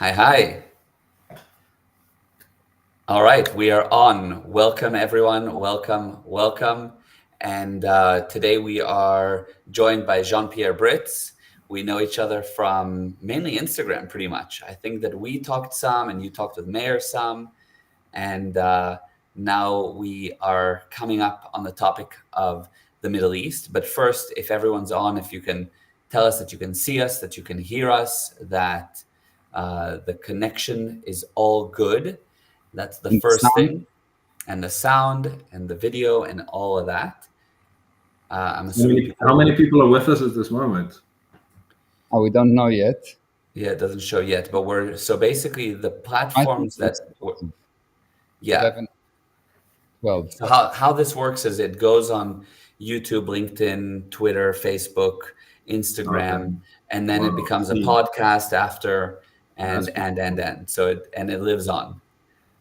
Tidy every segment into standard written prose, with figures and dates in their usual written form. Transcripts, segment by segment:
Hi, hi. All right, we are on. Welcome, everyone. Welcome, welcome. And today we are joined by Jean-Pierre Brits. We know each other from mainly Instagram, pretty much. I think that we talked some and you talked with Mayor some. And now we are coming up on the topic of the Middle East. But first, if everyone's on, if you can tell us that you can see us, that you can hear us, that the connection is all good. That's the And the first sound? thing. And the sound and the video and all of that. I'm How assuming many, how people, many people are with us at this moment? Oh, we don't know yet. yeah, it doesn't show yet, but so basically the I think platforms that, it's yeah. 11, 12. So how this works is it goes on YouTube, LinkedIn, Twitter, Facebook, Okay. Instagram, and then it Wow. becomes a See, podcast after, that's beautiful. so it lives on.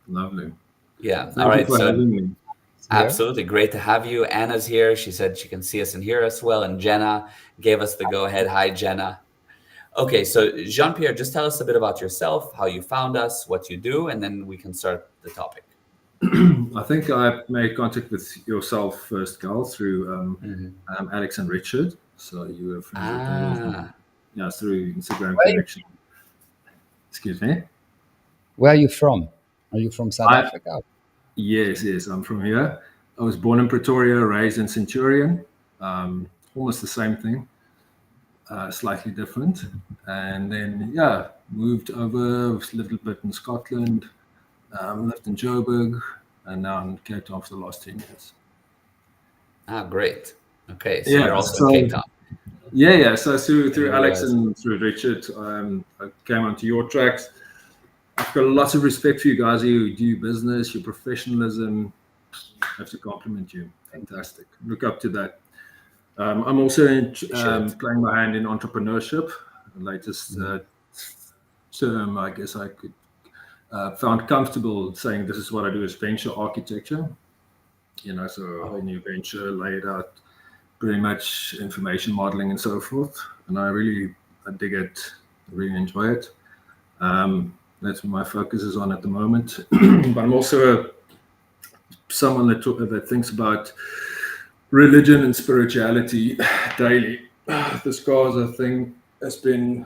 Lovely. Yeah. All Thank you right. for So having me. It's here. absolutely great to have you. Anna's here. She said she can see us and hear us well, and Jenna gave us the go ahead. Hi, Jenna. Okay. So Jean-Pierre, just tell us a bit about yourself, how you found us, what you do, and then we can start the topic. I think I made contact with yourself first, Gal, through Mhm. Alex and Richard. So you were friends with them. Ah, Yeah, through Instagram Where, connection. Excuse me. where are you from? Are you from South I Africa? Yes, I'm from here. I was born in Pretoria, raised in Centurion. Almost the same thing, slightly different. And then, yeah, moved over, was a little bit in Scotland, lived in Joburg, and now in Cape Town for the last 10 years. great. Okay. So you're Yeah, also in Cape so Town. yeah. So through Everybody Alex else. and through Richard, I came onto your tracks. I've got lots of respect for you guys who do business, your professionalism. I have to compliment you. Fantastic. Look up to that. I'm also Appreciate it. playing my hand in entrepreneurship. The latest Mhm. term, I guess I could found comfortable saying this is what I do is venture architecture. So Oh, in your venture, lay it out pretty much information modeling and so forth. And I dig it, really enjoy it. That's what my focus is on at the moment. But I'm also someone that thinks about religion and spirituality daily. The scars, I think, has been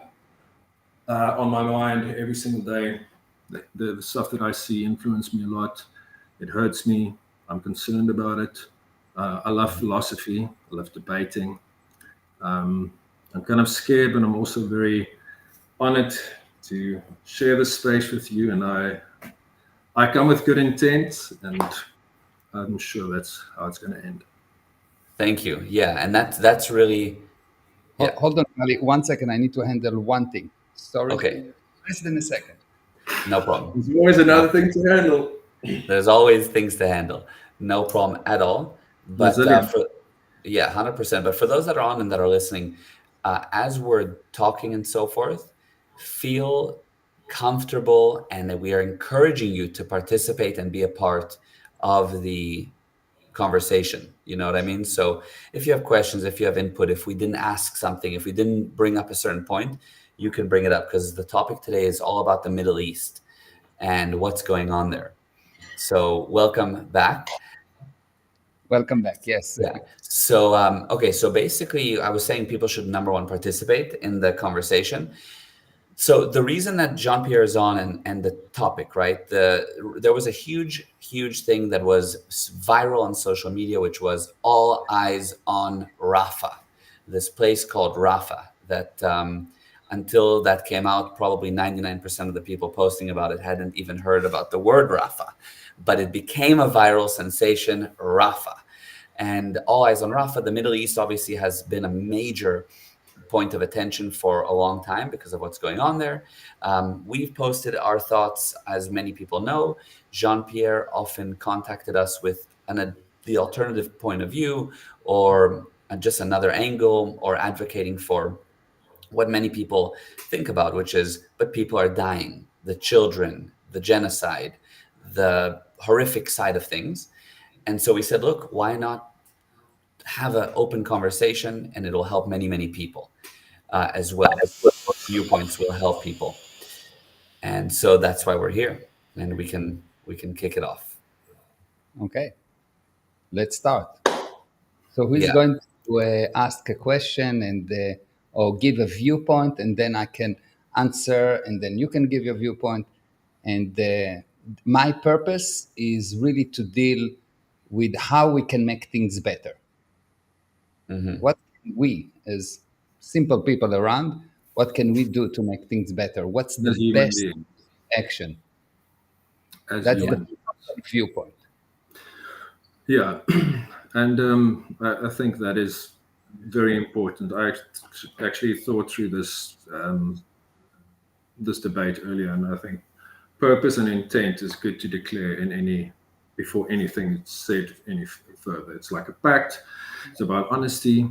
on my mind every single day. The stuff that I see influence me a lot. It hurts me. I'm concerned about it. I love mhm. philosophy. I love debating. Um, I'm kind of scared, but I'm also very honored to share this space with you. And I come with good intent, and I'm sure that's how it's going to end. Thank you. Yeah, and that's really, yeah. Hold on, Ali. 1 second. I need to handle one thing. Storage Okay, in less than a second. no problem. There's always No another problem. thing to handle. There's always things to handle. No problem at all. But Resilient. for yeah, 100%. But for those that are on and that are listening, as we're talking and so forth, feel comfortable, and that we are encouraging you to participate and be a part of the conversation. You know what I mean? So if you have questions, if you have input, if we didn't ask something, if we didn't bring up a certain point, you can bring it up, because the topic today is all about the Middle East and what's going on there. So welcome back. Welcome back. Yes. Yeah. So okay. So basically, I was saying people should, number one, participate in the conversation. So the reason that Jean-Pierre is on, and the topic, right? There was a huge thing that was viral on social media, which was all eyes on Rafah, this place called Rafah. That until that came out, probably 99% of the people posting about it hadn't even heard about the word Rafah, but it became a viral sensation, Rafah. And all eyes on Rafah. The Middle East obviously has been a major point of attention for a long time because of what's going on there. We've posted our thoughts, as many people know. Jean-Pierre often contacted us with the alternative point of view, or just another angle, or advocating for what many people think about, which is, but people are dying, the children, the genocide, the horrific side of things. And so we said, look, why not have an open conversation, and it'll help many people as well. Viewpoints will help people. And so that's why we're here, and we can kick it off. Okay, let's start. So who is Yeah. going to ask a question and or give a viewpoint, and then I can answer, and then you can give your viewpoint. And my purpose is really to deal with how we can make things better. What can we, as simple people around, what can we do to make things better? What's the As human best beings. action? As That's human the viewpoint. Yeah, and I think that is very important. I actually thought through this debate earlier, and I think purpose and intent is good to declare before anything is said any further. It's like a pact. It's about honesty,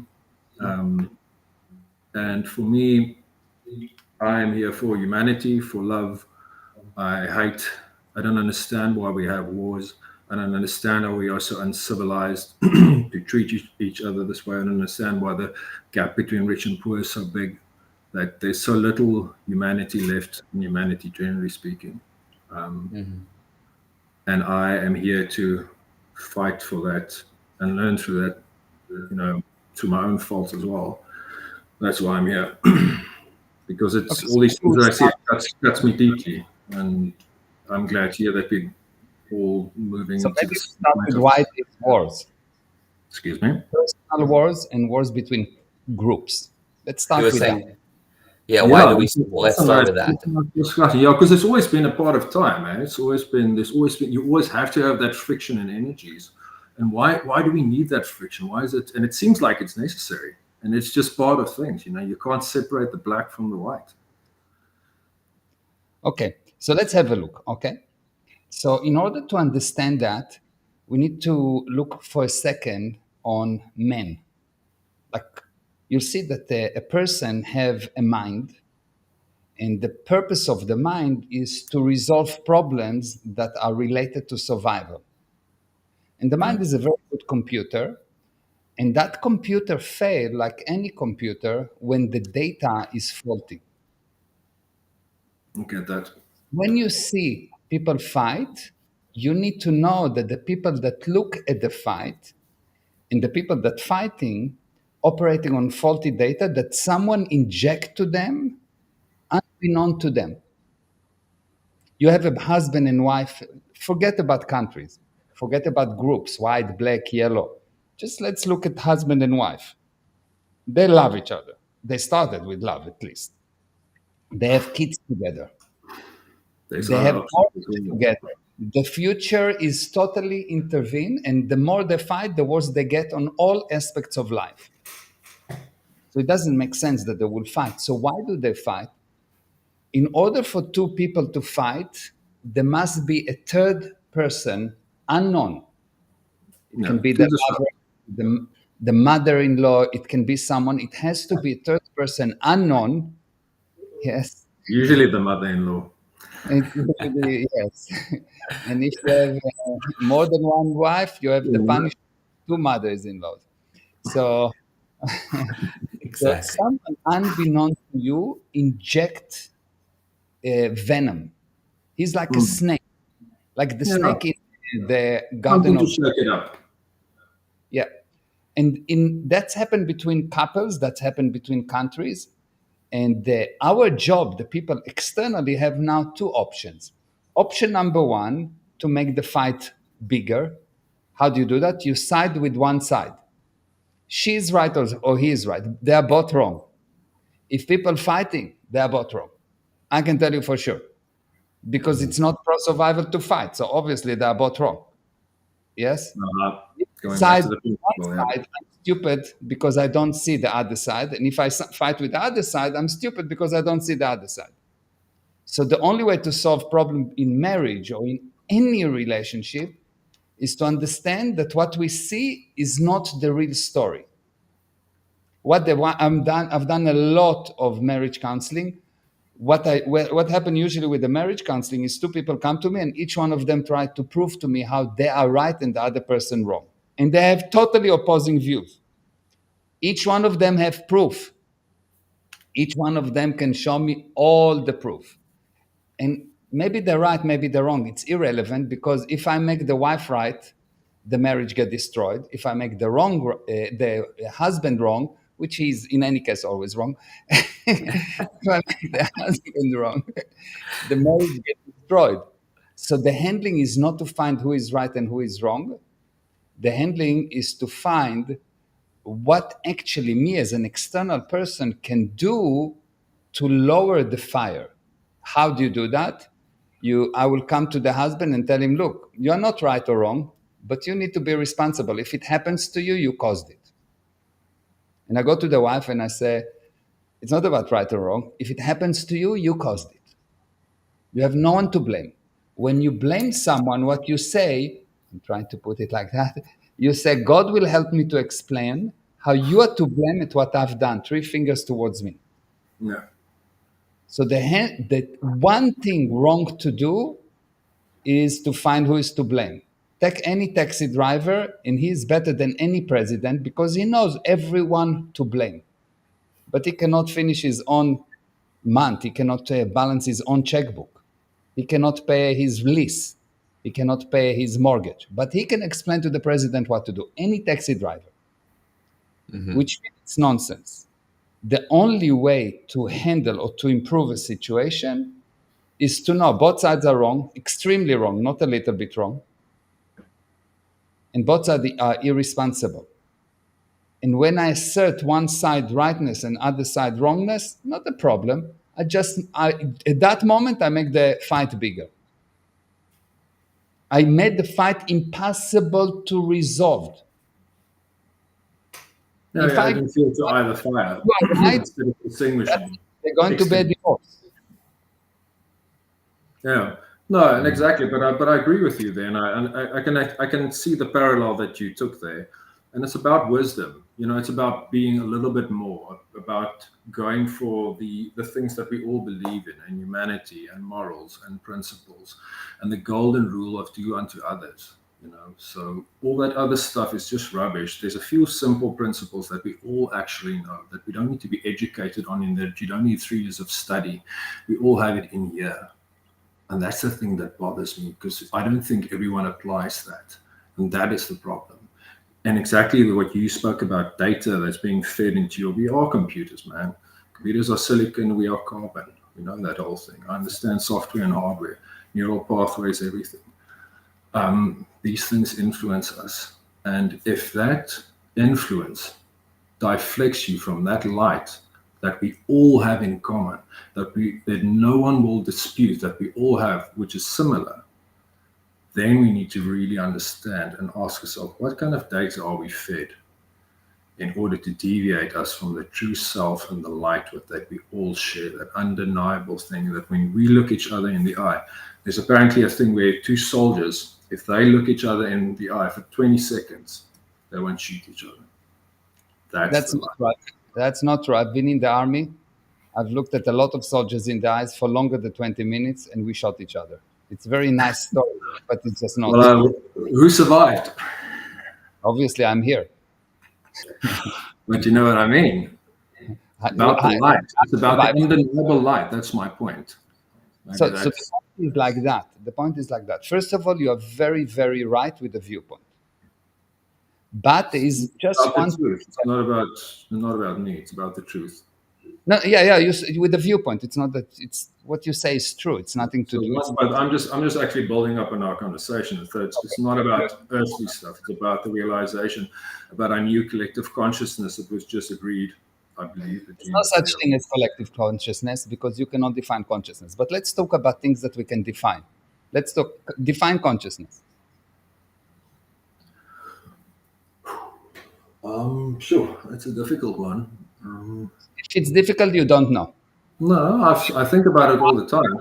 and for me, I am here for humanity, for love. I don't understand why we have wars. I don't understand how we are so uncivilized to treat each other this way. I don't understand why the gap between rich and poor is so big, that there's so little humanity left in humanity, generally speaking. And I am here to fight for that and learn through that, through my own faults as well. That's why I'm here. Because it's all these things that I see, that's me deeply. And I'm glad to hear that we're all moving So into maybe this start point with of, why these wars, excuse me. personal wars and wars between groups. Let's He start was with that. saying, yeah, why do we? Let's start with that. Discussion. Yeah, because it's always been a part of time, man. There's always been, you always have to have that friction and energies. And why do we need that friction? Why is it? And it seems like it's necessary. And it's just part of things, you can't separate the black from the white. Okay, so let's have a look. Okay, so in order to understand that, we need to look for a second on men. Like, you'll see that a person have a mind, and the purpose of the mind is to resolve problems that are related to survival. And the mind is a very good computer, and that computer fails like any computer when the data is faulty. Look at that. When you see people fight, you need to know that the people that look at the fight and the people that fighting operating on faulty data that someone inject to them unbeknown to them. You have a husband and wife, forget about countries, forget about groups, white, black, yellow. Just let's look at husband and wife. They love each other. They started with love, at least. They have kids together. They have mortgage together. The future is totally intervened, and the more they fight, the worse they get on all aspects of life. So it doesn't make sense that they will fight. So why do they fight? In order for two people to fight, there must be a third person unknown. It can be the lover, the mother-in-law. It can be someone. It has to be a third person unknown. Yes. Usually the mother-in-law. Yes. And if you have more than one wife, you have the punishment two mothers-in-laws. So, Exactly. someone unbeknown to you inject venom. He's like a snake, like the snake in the Garden Something of to shake it up. Yeah. And that's happened between couples, that's happened between countries. And our job, the people externally, have now two options. Option number one, to make the fight bigger. How do you do that? You side with one side. She's right or he is right. They are both wrong. If people fighting, they are both wrong. I can tell you for sure. Because it's not pro-survival to fight. So obviously they are both wrong. Yes? Going back Side to the one side, I'm stupid because I don't see the other side. And if I fight with the other side, I'm stupid because I don't see the other side. So the only way to solve problem in marriage or in any relationship is to understand that what we see is not the real story. I've done a lot of marriage counseling. What happened usually with the marriage counseling is two people come to me and each one of them try to prove to me how they are right and the other person wrong. And they have totally opposing views. Each one of them have proof. Each one of them can show me all the proof. And maybe they're right, maybe they're wrong. It's irrelevant, because if I make the wife right, the marriage get destroyed. If I make the husband wrong, which is in any case always wrong, if I make the husband wrong, the marriage gets destroyed. So the handling is not to find who is right and who is wrong. The handling is to find what actually me as an external person can do to lower the fire. How do you do that? I will come to the husband and tell him, look, you're not right or wrong, but you need to be responsible. If it happens to you, you caused it. And I go to the wife and I say, it's not about right or wrong. If it happens to you, you caused it. You have no one to blame. When you blame someone, what you say, I'm trying to put it like that, you say, God will help me to explain how you are to blame at what I've done. 3 fingers towards me. Yeah. So the one thing wrong to do is to find who is to blame. Take any taxi driver, and he is better than any president because he knows everyone to blame. But he cannot finish his own month. He cannot balance his own checkbook. He cannot pay his lease. He cannot pay his mortgage. But he can explain to the president what to do. Any taxi driver, which means it's nonsense. The only way to handle or to improve a situation is to know both sides are wrong, extremely wrong, not a little bit wrong. And both sides are irresponsible. And when I assert one side rightness and other side wrongness, not a problem. At that moment, I make the fight bigger. I made the fight impossible to resolve. No, If I can feel to either fire right, instead of distinguishing. they're going to be a divorce. Yeah, no, and exactly. But I agree with you there, and I can see the parallel that you took there, and it's about wisdom. You know, it's about being a little bit more about going for the things that we all believe in, and humanity, and morals, and principles, and the golden rule of do unto others. You know, so all that other stuff is just rubbish. There's a few simple principles that we all actually know that we don't need to be educated on, in that you don't need 3 years of study. We all have it in here. And that's the thing that bothers me, because I don't think everyone applies that. And that is the problem. And exactly what you spoke about, data that's being fed into we are computers, man. Computers are silicon, we are carbon. We know that whole thing. I understand software and hardware, neural pathways, everything. These things influence us. And if that influence deflects you from that light that we all have in common, that no one will dispute, that we all have, which is similar, then we need to really understand and ask ourselves, what kind of data are we fed in order to deviate us from the true self and the light that we all share, that undeniable thing that when we look each other in the eye, there's apparently a thing where 2 soldiers, if they look each other in the eye for 20 seconds, they won't shoot each other. That's not right. That's not true. I've been in the army. I've looked at a lot of soldiers in the eyes for longer than 20 minutes, and we shot each other. It's a very nice story, but it's just not. Well, who survived? Obviously, I'm here. But you know what I mean? About the light. It's about the undeniable light. That's my point. So the point is like that. The point is like that. First of all, you are very, very right with the viewpoint. But there is just one. It's not about me. It's about the truth. No, yeah. With the viewpoint, it's not that. It's what you say is true. It's nothing to do. But I'm just actually building up on our conversation. So it's not about earthly stuff. It's about the realization, about our new collective consciousness that was just agreed. I believe there's no such thing as collective consciousness, because you cannot define consciousness. But let's talk about things that we can define. Let's define consciousness. Sure, that's a difficult one. If it's difficult, you don't know. No, I think about it all the time.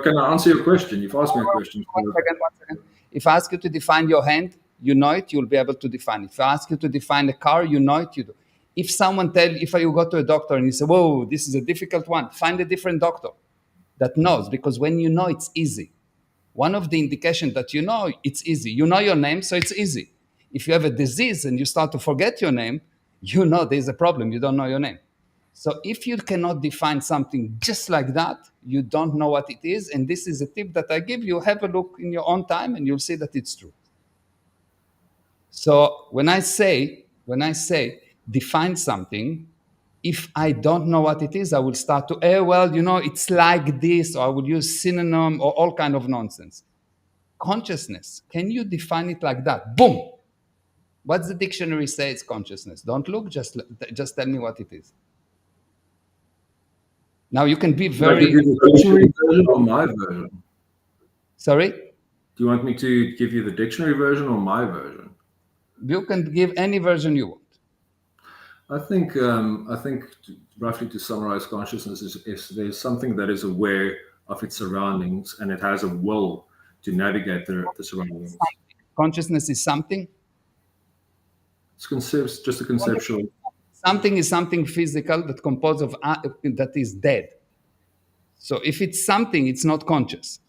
Can I answer your question? You've asked me a question. One second. If I ask you to define your hand, you know it, you'll be able to define it. If I ask you to define a car, you know it, you do. If you go to a doctor and you say, whoa, this is a difficult one, find a different doctor that knows, because when you know, it's easy. One of the indications that you know, it's easy. You know your name, so it's easy. If you have a disease and you start to forget your name, you know there's a problem. You don't know your name. So if you cannot define something just like that, you don't know what it is. And this is a tip that I give you. Have a look in your own time and you'll see that it's true. So when I say define something, if I don't know what it is, I will start to, well, it's like this, or I will use synonym or all kind of nonsense. Consciousness, can you define it like that? Boom. What's the dictionary say it's consciousness? Don't look, just tell me what it is. Now you can be very... Do you want the dictionary version or my version? Sorry? Do you want me to give you the dictionary version or my version? You can give any version you want. I think roughly to summarize consciousness is there's something that is aware of its surroundings and it has a will to navigate the surroundings. Consciousness is something? It's just a conceptual... Something is something physical that composed of that is dead. So if it's something, it's not conscious.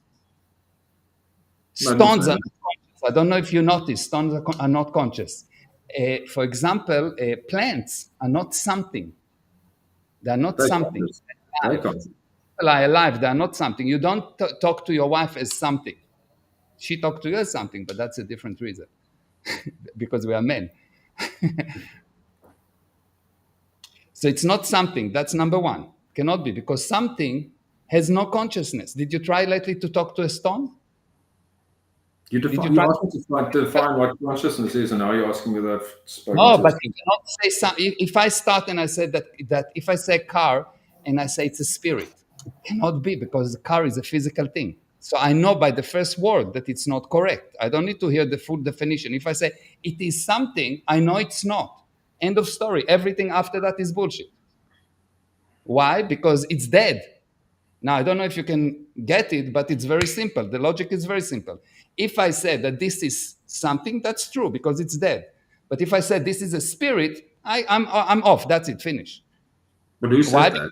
Stones are not conscious. I don't know if you noticed, stones are not conscious. For example, plants are not something. They are not something. People are alive. They are not something. You don't talk to your wife as something. She talks to you as something, but that's a different reason. Because we are men. So it's not something. That's number one. Cannot be, because something has no consciousness. Did you try lately to talk to a stone? You asked me to define what consciousness is, and now you're asking me that. No, but you cannot say something. If I start and I say that if I say car and I say it's a spirit, it cannot be, because the car is a physical thing. So I know by the first word that it's not correct. I don't need to hear the full definition. If I say it is something, I know it's not. End of story. Everything after that is bullshit. Why? Because it's dead. Now, I don't know if you can get it, but it's very simple. The logic is very simple. If I say that this is something, that's true, because it's dead. But if I said this is a spirit, I'm off. That's it. Finish. But who said that?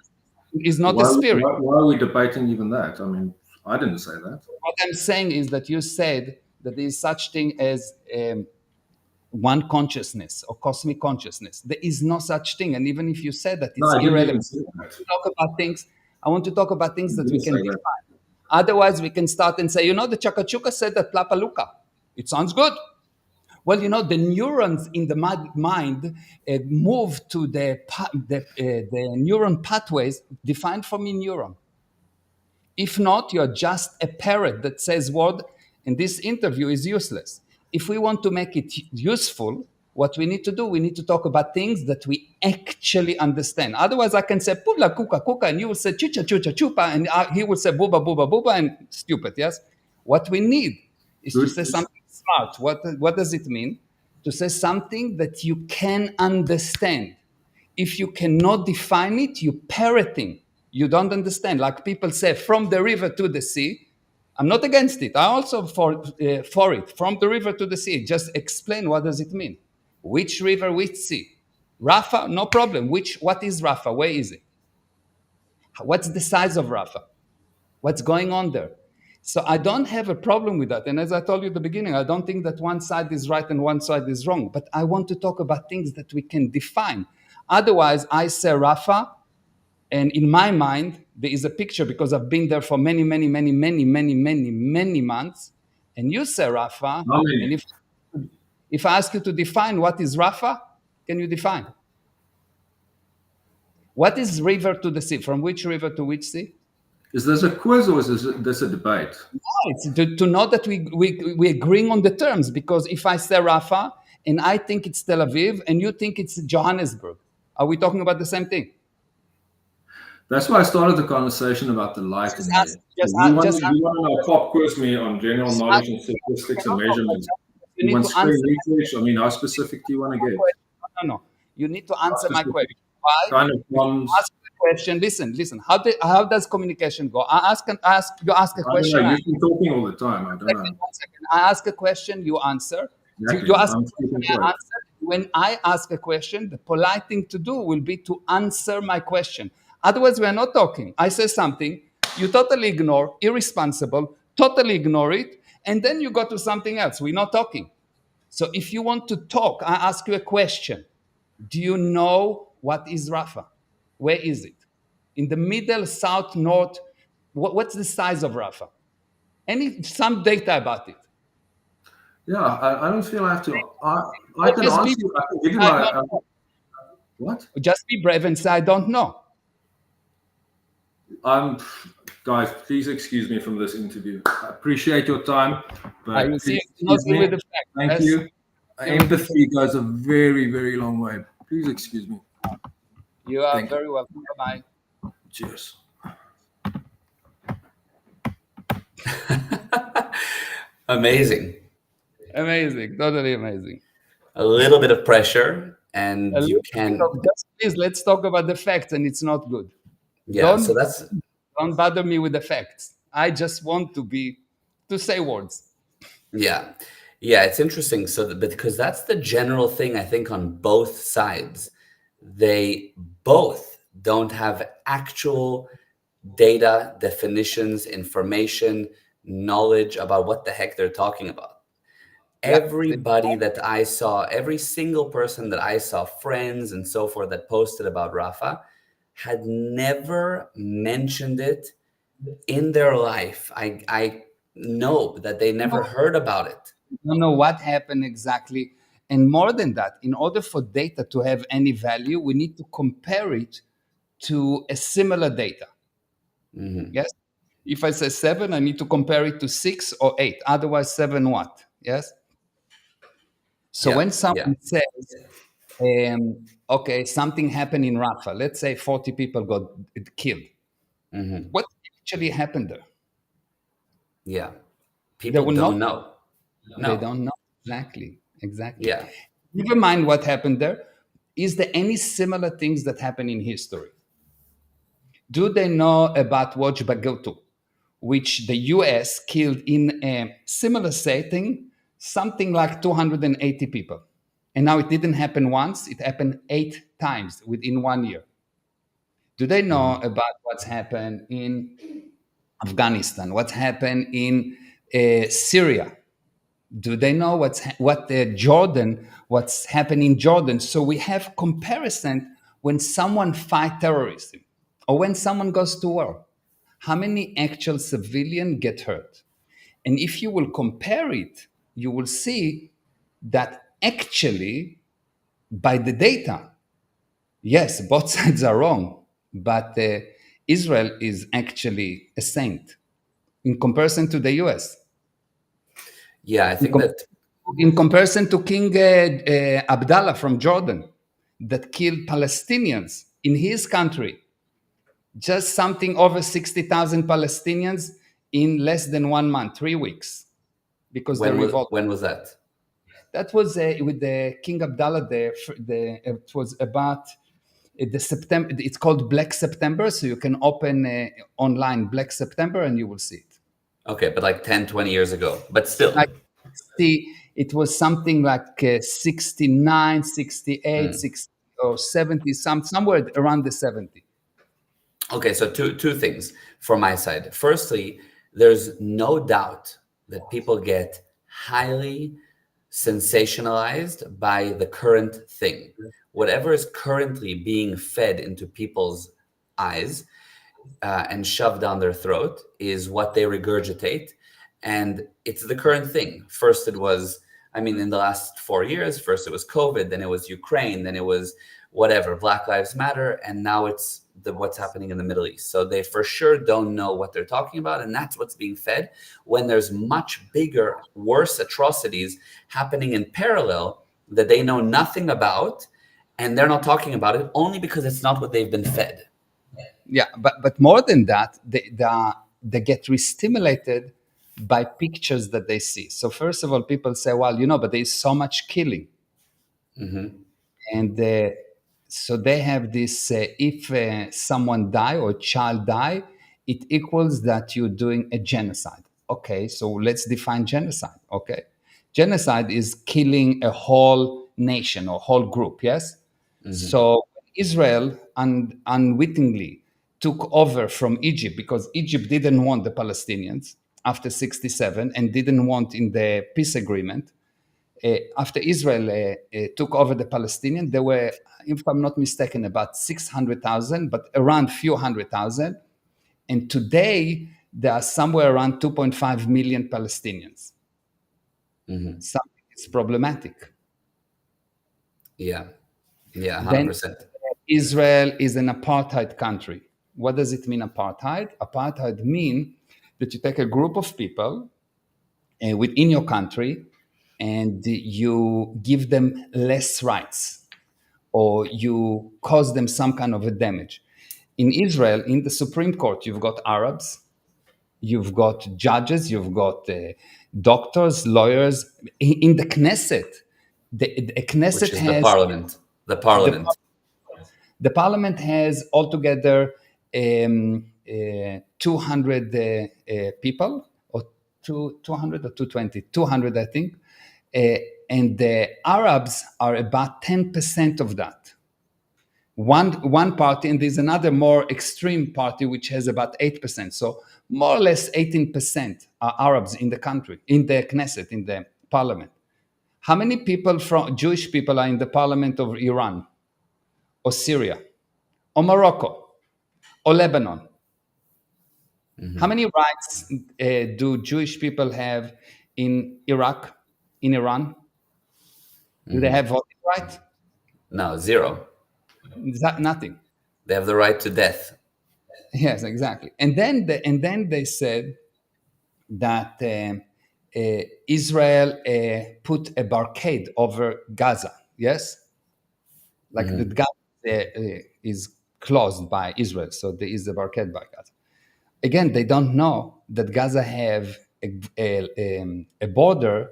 It's not a spirit. Why are we debating even that? I mean, I didn't say that. What I'm saying is that you said that there is such thing as one consciousness or cosmic consciousness. There is no such thing. And even if you said that, it's irrelevant. I want to talk about things that we can define. Otherwise, we can start and say, the Chakachuka said that Plapaluka. It sounds good. Well, the neurons in the mind move to the neuron pathways defined from a neuron. If not, you're just a parrot that says word, and this interview is useless. If we want to make it useful, what we need to do, we need to talk about things that we actually understand. Otherwise, I can say pula kuka kuka, and you will say chucha chucha chupa, and he will say buba buba buba, and stupid. Yes. What we need is to say something smart. What does it mean? To say something that you can understand. If you cannot define it, you're parroting. You don't understand. Like people say, from the river to the sea. I'm not against it. I also for it. From the river to the sea. Just explain what does it mean. Which river, which sea? Rafa, no problem. What is Rafa? Where is it? What's the size of Rafa? What's going on there? So I don't have a problem with that. And as I told you at the beginning, I don't think that one side is right and one side is wrong. But I want to talk about things that we can define. Otherwise, I say Rafa, and in my mind, there is a picture, because I've been there for many, many, many, many, many, many, many months. And you say Rafa, and if I ask you to define what is Rafa, can you define? What is river to the sea? From which river to which sea? Is this a quiz or is this a debate? No, it's to know that we agreeing on the terms, because if I say Rafa and I think it's Tel Aviv and you think it's Johannesburg, are we talking about the same thing? That's why I started the conversation about the light. You want to pop quiz me on general knowledge and statistics and measurements. You want screen research? I mean, how specific do you want to get? No. You need to answer my question. Why? Kind of ask the question. Listen. How does communication go? You ask a question. You've been talking all the time. I don't know. I ask a question, you answer. Exactly. You ask a question, I answer. When I ask a question, the polite thing to do will be to answer my question. Otherwise, we are not talking. I say something, you totally ignore, irresponsible, totally ignore it, and then you go to something else. We're not talking. So if you want to talk, I ask you a question. Do you know what is Rafa? Where is it? In the middle, south, north? What's the size of Rafah? Some data about it. Yeah, I don't feel I have to. I Or can just answer be, you. I can give you I my. don't know. What? Just be brave and say, I don't know. Guys, please excuse me from this interview. I appreciate your time, but You see, please it's not excuse deal with me. the fact. Thank Yes. you. Empathy goes a very, very long way. Please excuse me. You are Thank you. very welcome. Bye. Cheers. Amazing. Amazing. Totally amazing. A little bit of pressure, and A you little bit can. of, just please, let's talk about the facts, and it's not good. Yeah. So that's. Don't bother me with the facts. I just want to say words. Yeah. Yeah, it's interesting. So, because that's the general thing, I think, on both sides. They both don't have actual data, definitions, information, knowledge about what the heck they're talking about. Yeah. Everybody that I saw, every single person that I saw, friends and so forth, that posted about Rafa had never mentioned it in their life. I know that they never heard about it. Don't know what happened exactly. And more than that, in order for data to have any value, we need to compare it to a similar data. Yes. If I say 7, I need to compare it to 6 or 8. Otherwise, 7 what? Yes. So Yeah, when yeah. someone says, okay, something happened in Rafah, let's say 40 people got killed. What actually happened there? Yeah. They People will don't not. know. They No. don't know exactly. Yeah. Never mind what happened there. Is there any similar things that happen in history? Do they know about Watch Bagoto, which the US killed in a similar setting, something like 280 people? And now it didn't happen once, it happened 8 times within 1 year. Do they know about what's happened in Afghanistan, what's happened in Syria? Do they know what's happening in Jordan? So we have comparison when someone fight terrorism or when someone goes to war. How many actual civilians get hurt? And if you will compare it, you will see that actually, by the data, yes, both sides are wrong, but Israel is actually a saint in comparison to the US. Yeah, I think that In comparison to King Abdallah from Jordan, that killed Palestinians in his country, just something over 60,000 Palestinians in less than 1 month, 3 weeks, because the revolt. when was that? That was with the King Abdallah. It was about the September. It's called Black September, so you can open online Black September and you will see it. Okay, but like 10, 20 years ago. But still. It was something like 69, 68, 60, or 70, somewhere around the 70. Okay, so two things from my side. Firstly, there's no doubt that people get highly sensationalized by the current thing. Whatever is currently being fed into people's eyes and shoved down their throat is what they regurgitate. And it's the current thing. First, it was, I mean, in the last 4 years, first it was COVID, then it was Ukraine, then it was whatever, Black Lives Matter, and now it's what's happening in the Middle East. So they for sure don't know what they're talking about, and that's what's being fed when there's much bigger, worse atrocities happening in parallel that they know nothing about, and they're not talking about it only because it's not what they've been fed. Yeah, but more than that, they get re-stimulated by pictures that they see. So first of all, people say, well, but there's so much killing. And so they have this, if someone die or a child die, it equals that you're doing a genocide. Okay, so let's define genocide. Okay, genocide is killing a whole nation or whole group, yes? So Israel unwittingly took over from Egypt because Egypt didn't want the Palestinians after 67 and didn't want in the peace agreement. after Israel took over the Palestinians, there were, if I'm not mistaken, about 600,000, but around few hundred thousand. And today, there are somewhere around 2.5 million Palestinians. Something is problematic. Yeah, 100%. Then Israel is an apartheid country. What does it mean, apartheid? Apartheid means that you take a group of people within your country and you give them less rights, or you cause them some kind of a damage. In Israel, in the Supreme Court, you've got Arabs, you've got judges, you've got doctors, lawyers. In the Knesset, the Knesset Which is has the parliament. The parliament. The parliament has altogether 200 people, or 200 or 220, 200, I think. And the Arabs are about 10% of that. One party, and there's another more extreme party which has about 8%. So more or less 18% are Arabs in the country, in the Knesset, in the parliament. How many people from Jewish people are in the parliament of Iran, or Syria, or Morocco, or Lebanon? How many rights do Jewish people have in Iraq, in Iran? Do they have voting right? No, zero. Nothing. They have the right to death. Yes, exactly. And then they said that Israel put a barricade over Gaza. Yes, like the Gaza is closed by Israel, so there is a barricade by Gaza. Again, they don't know that Gaza have a border,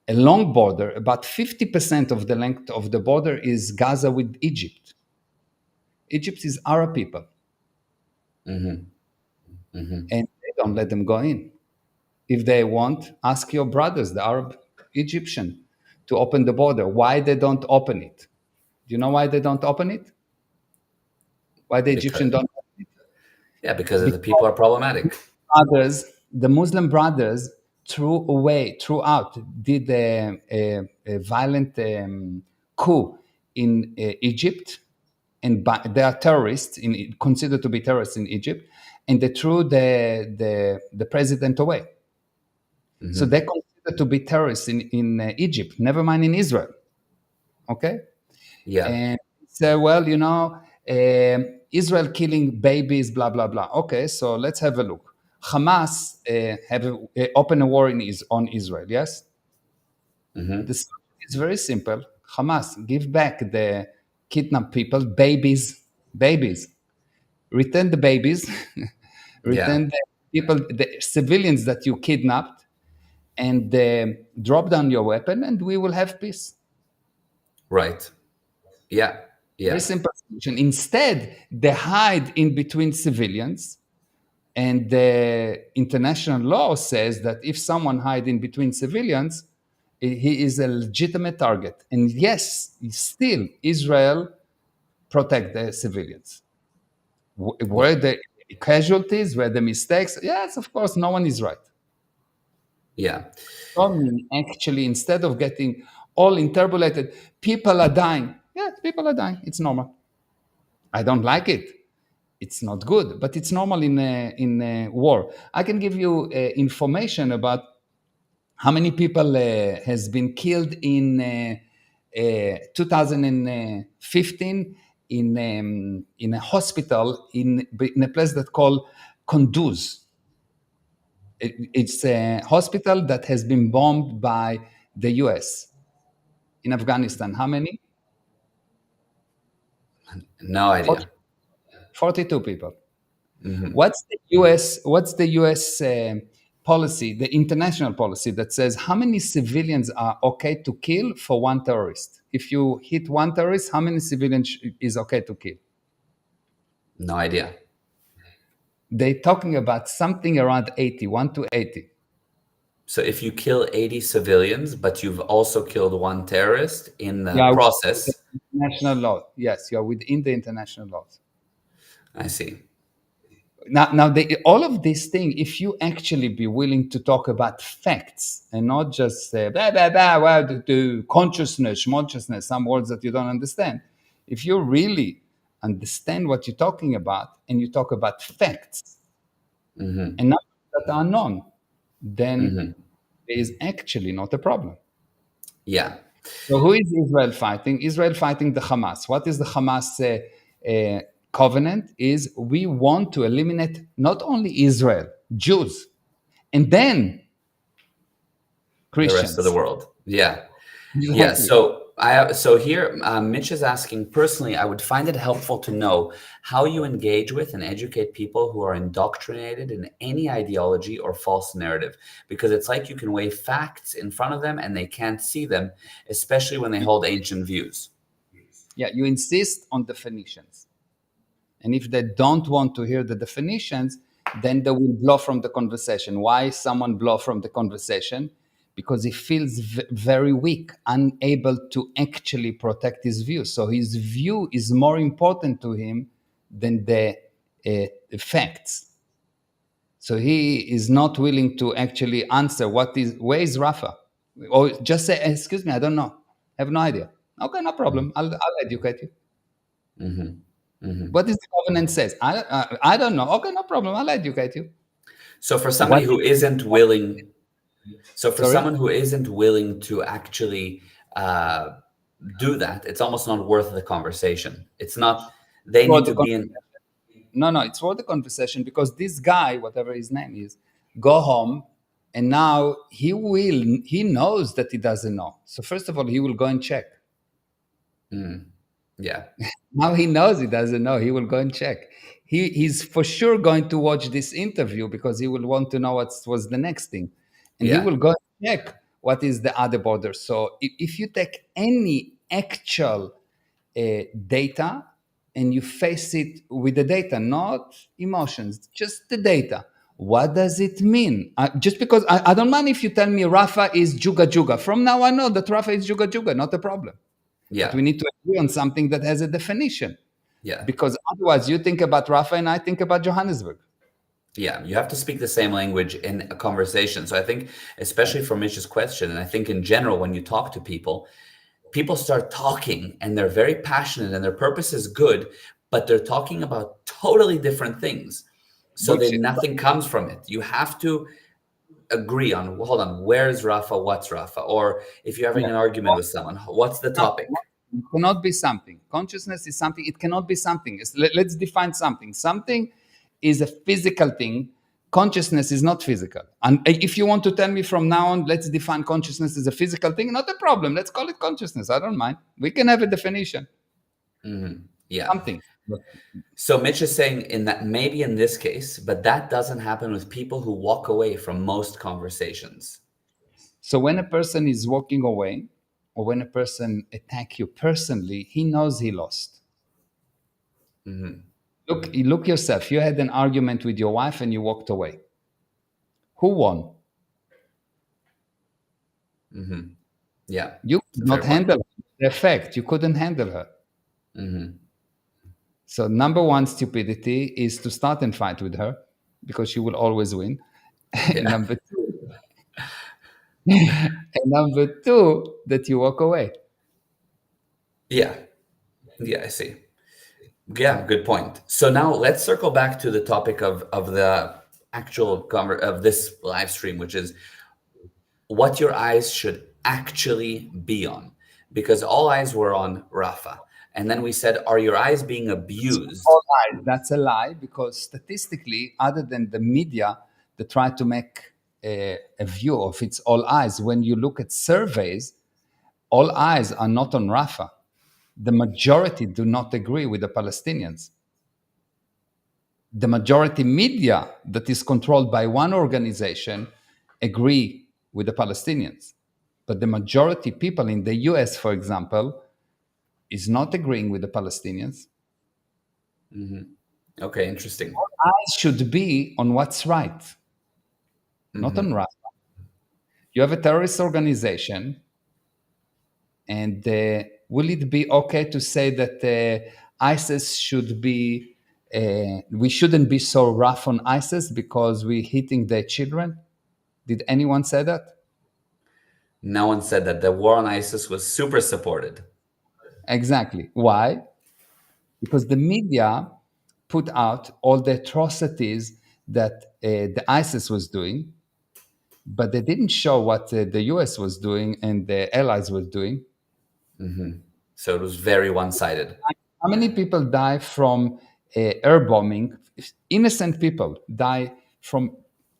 a long border. About 50% of the length of the border is Gaza with Egypt. Egypt is Arab people. And they don't let them go in. If they want, ask your brothers, the Arab Egyptian, to open the border. Why they don't open it? Do you know why they don't open it? Why the Egyptian don't open it? Yeah, because the people are problematic. The Muslim brothers throughout did a violent coup in Egypt, and they are terrorists, considered to be terrorists in Egypt, and they threw the president away. So they're considered to be terrorists in Egypt, never mind in Israel. Okay? Yeah. And say, well, Israel killing babies, blah, blah, blah. Okay, so let's have a look. Hamas have opened a war on Israel, yes? This is very simple. Hamas, give back the kidnapped people, babies. Return the babies, return the people, the civilians that you kidnapped, and drop down your weapon, and we will have peace. Right. Yeah. Very simple solution. Instead, they hide in between civilians, and the international law says that if someone hides in between civilians, he is a legitimate target. And yes, still Israel protect the civilians. Were the casualties, were the mistakes? Yes, of course, no one is right. Yeah. Actually, instead of getting all interpolated, people are dying. Yes, people are dying. It's normal. I don't like it. It's not good, but it's normal in war. I can give you information about how many people has been killed in 2015 in a hospital in a place that's called Kunduz. It's a hospital that has been bombed by the US in Afghanistan. How many? No idea. 42 people. What's the US policy, the international policy that says how many civilians are okay to kill for one terrorist? If you hit one terrorist, how many civilians is okay to kill? No idea. They're talking about something around 80, 1 to 80. So if you kill 80 civilians, but you've also killed one terrorist in the process. International law. Yes, you're within the international laws. I see. Now, all of these things, if you actually be willing to talk about facts and not just say, blah, blah, blah, well, consciousness, some words that you don't understand. If you really understand what you're talking about and you talk about facts and numbers that are known, then there is actually not a problem. Yeah. So who is Israel fighting? Israel fighting the Hamas. What is the Hamas covenant? Is we want to eliminate not only Israel, Jews, and then Christians. The rest of the world. Yeah. Exactly. Yeah. So here, Mitch is asking, personally, I would find it helpful to know how you engage with and educate people who are indoctrinated in any ideology or false narrative, because it's like you can weigh facts in front of them and they can't see them, especially when they hold ancient views. Yeah, you insist on definitions. And if they don't want to hear the definitions, then they will blow from the conversation. Why someone blow from the conversation? Because he feels very weak, unable to actually protect his view. So his view is more important to him than the facts. So he is not willing to actually answer where is Rafa? Or just say, excuse me, I don't know. I have no idea. Okay, no problem. I'll educate you. What does the covenant says? I don't know. Okay, no problem. I'll educate you. So for somebody who isn't willing, someone who isn't willing to actually do that, it's almost not worth the conversation. It's not. They need to be in. No, it's worth the conversation because this guy, whatever his name is, go home, and now he knows that he doesn't know. So first of all, he will go and check. Yeah. Now he knows he doesn't know. He will go and check. He's for sure going to watch this interview because he will want to know what was the next thing. And he will go and check what is the other border. So if you take any actual data and you face it with the data, not emotions, just the data. What does it mean? Just because I don't mind if you tell me Rafa is Juga Juga. From now I know that Rafa is Juga Juga, not a problem. Yeah. But we need to agree on something that has a definition. Yeah. Because otherwise you think about Rafa and I think about Johannesburg. Yeah, you have to speak the same language in a conversation. So I think, especially for Mitch's question, and I think in general, when you talk to people start talking and they're very passionate and their purpose is good, but they're talking about totally different things. So then nothing comes from it. You have to agree on, hold on, where's Rafa? What's Rafa? Or if you're having an argument with someone, what's the topic? It cannot be something. Consciousness is something. It cannot be something. Let's define something. Something is a physical thing. Consciousness is not physical. And if you want to tell me from now on, let's define consciousness as a physical thing, not a problem. Let's call it consciousness. I don't mind. We can have a definition. Yeah. Something. So Mitch is saying in that maybe in this case, but that doesn't happen with people who walk away from most conversations. So when a person is walking away, or when a person attacks you personally, he knows he lost. Look yourself. You had an argument with your wife and you walked away. Who won? Yeah. You could not handle the effect. You couldn't handle her. So number one stupidity is to start and fight with her because she will always win. And number two, that you walk away. Yeah, I see. Yeah, good point. So now let's circle back to the topic of the actual of this live stream, which is what your eyes should actually be on, because all eyes were on Rafa. And then we said, are your eyes being abused? All eyes. That's a lie, because statistically, other than the media that try to make a view of it's all eyes, when you look at surveys, all eyes are not on Rafah. The majority do not agree with the Palestinians. The majority media that is controlled by one organization agree with the Palestinians. But the majority people in the US, for example, is not agreeing with the Palestinians. Okay, interesting. All eyes should be on what's right, not on Rafah. You have a terrorist organization, and will it be okay to say that ISIS should be we shouldn't be so rough on ISIS because we're hitting their children. Did anyone say that? No one said that. The war on ISIS was super supported. Exactly. Why? Because the media put out all the atrocities that the ISIS was doing, but they didn't show what the US was doing and the allies were doing. So it was very one-sided. How many people die from air bombing? Innocent people die from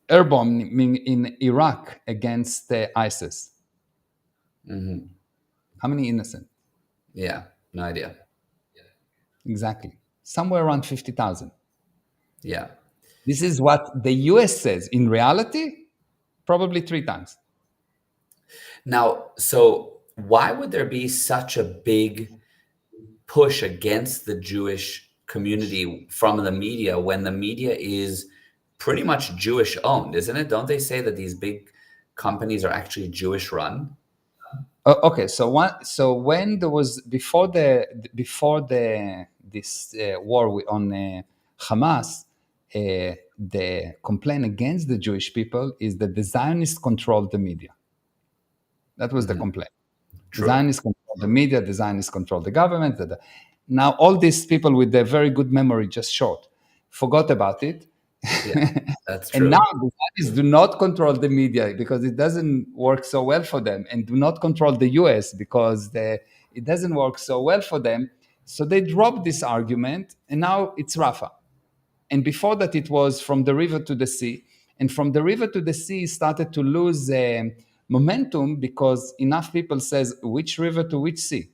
air bombing in Iraq against ISIS. How many innocent? Yeah, no idea. Exactly. Somewhere around 50,000. Yeah. This is what the US says. In reality, probably 3 times. Now, so why would there be such a big push against the Jewish community from the media when the media is pretty much Jewish owned, isn't it? Don't they say that these big companies are actually Jewish run? Okay, so when there was before this war on Hamas, the complaint against the Jewish people is that the Zionists control the media. That was the complaint. True. The Zionists control the media, the Zionists control the government. Now all these people with their very good memory, just short, forgot about it. Yeah, that's true. And now the Zionists do not control the media because it doesn't work so well for them, and do not control the US because it doesn't work so well for them. So they dropped this argument, and now it's Rafah. And before that, it was from the river to the sea. And from the river to the sea started to lose momentum because enough people says, which river to which sea?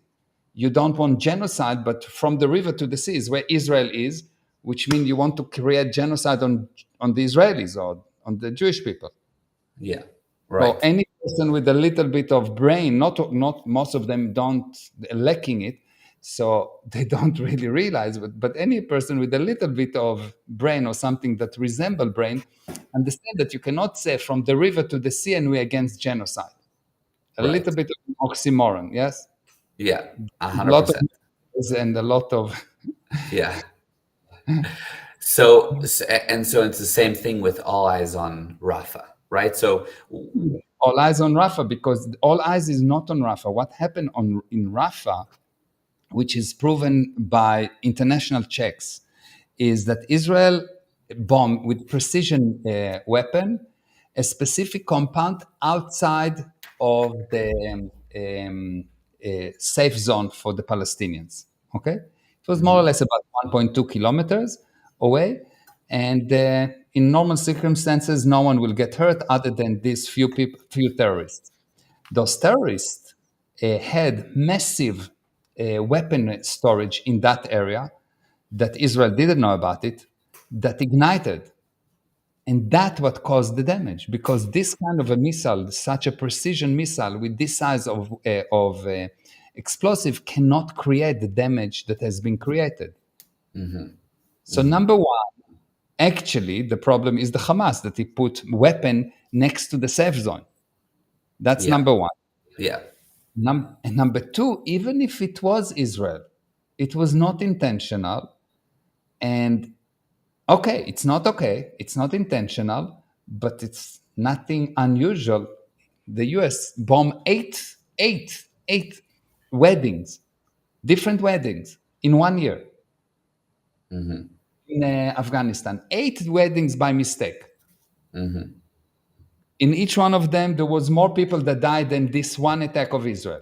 You don't want genocide, but from the river to the sea is where Israel is, which means you want to create genocide on the Israelis or on the Jewish people. Yeah, right. Well, any person with a little bit of brain, not most of them don't lacking it, so they don't really realize. But any person with a little bit of brain or something that resemble brain, understand that you cannot say from the river to the sea and we're against genocide. A Right. little bit of oxymoron, yes. Yeah, A lot of 100%. and a lot of Yeah. So it's the same thing with all eyes on Rafah, right? So all eyes on Rafah, because all eyes is not on Rafah. What happened in Rafah, which is proven by international checks, is that Israel bombed with precision weapon a specific compound outside of the safe zone for the Palestinians. Okay, it was more or less about 1.2 kilometers away, and in normal circumstances, no one will get hurt other than these few terrorists. Those terrorists had massive weapon storage in that area that Israel didn't know about it, that ignited. And that's what caused the damage, because this kind of a missile, such a precision missile with this size of explosive, cannot create the damage that has been created. So number one, actually, the problem is the Hamas, that it put weapon next to the safe zone. That's number one. Yeah. And number two, even if it was Israel, it was not intentional. And it's not intentional, but it's nothing unusual. The US bombed eight weddings, different weddings in 1 year in Afghanistan. 8 weddings by mistake. In each one of them, there was more people that died than this one attack of Israel.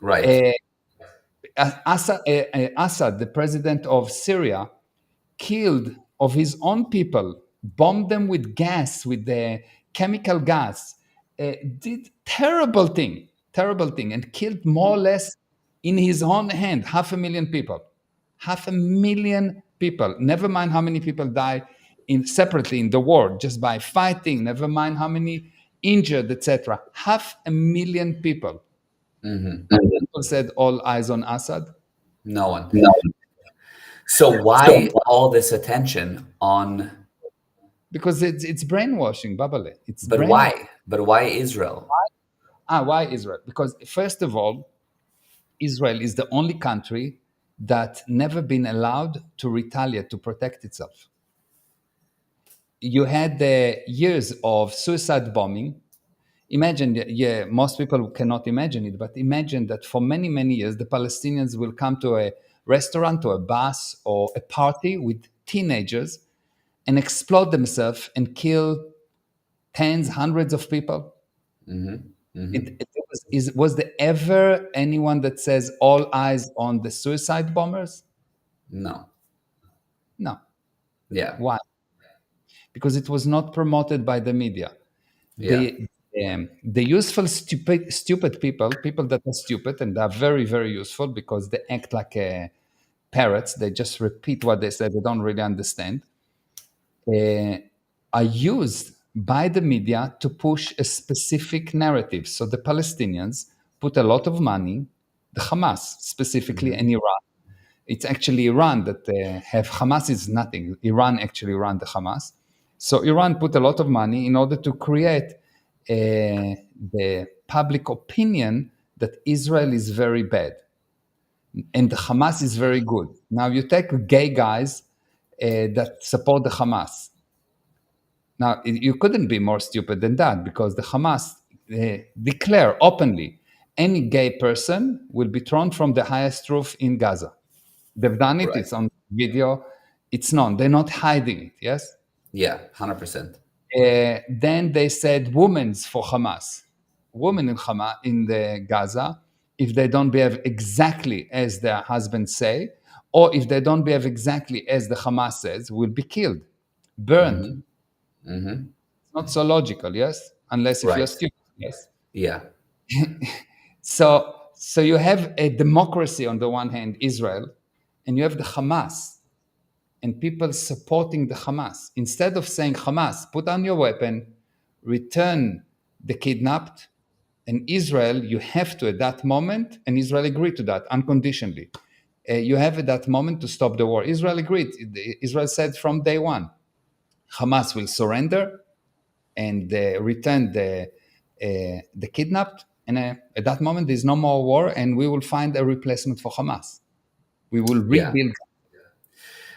Right. Assad, the president of Syria, killed of his own people, bombed them with gas, with the chemical gas, did terrible thing, and killed more or less in his own hand 500,000 people. 500,000 people. Never mind how many people die separately in the war just by fighting. Never mind how many injured, etc. 500,000 people. People said all eyes on Assad. No one. So why all this attention on? Because it's brainwashing, Babale. But why? But why Israel? Why Israel? Because first of all, Israel is the only country that never been allowed to retaliate, to protect itself. You had the years of suicide bombing. Imagine, yeah, most people cannot imagine it, but imagine that for many, many years, the Palestinians will come to a restaurant or a bus or a party with teenagers and explode themselves and kill tens, hundreds of people. Was there ever anyone that says all eyes on the suicide bombers? No. No. Yeah. Why? Because it was not promoted by the media. Yeah. The useful stupid people that are stupid, and they are very, very useful because they act like parrots. They just repeat what they say. They don't really understand. Are used by the media to push a specific narrative. So the Palestinians put a lot of money, the Hamas specifically, and Iran. It's actually Iran that have Hamas is nothing. Iran actually run the Hamas. So Iran put a lot of money in order to create the public opinion that Israel is very bad and the Hamas is very good. Now you take gay guys that support the Hamas. Now you couldn't be more stupid than that because the Hamas declare openly any gay person will be thrown from the highest roof in Gaza. They've done it. Right. It's on video. It's known. They're not hiding it. Yes. Yeah. 100%. Then they said women's for Hamas, women in Hamas in the Gaza, if they don't behave exactly as their husbands say, or if they don't behave exactly as the Hamas says, will be killed, burned. It's not so logical, yes, unless if you're Right. stupid, yes. Yeah. So you have a democracy on the one hand, Israel, and you have the Hamas, and people supporting the Hamas. Instead of saying, Hamas, put down your weapon, return the kidnapped, and Israel, you have to at that moment, and Israel agreed to that unconditionally. You have at that moment to stop the war. Israel agreed. Israel said from day one, Hamas will surrender and return the kidnapped, and at that moment there's no more war, and we will find a replacement for Hamas. We will Yeah. rebuild.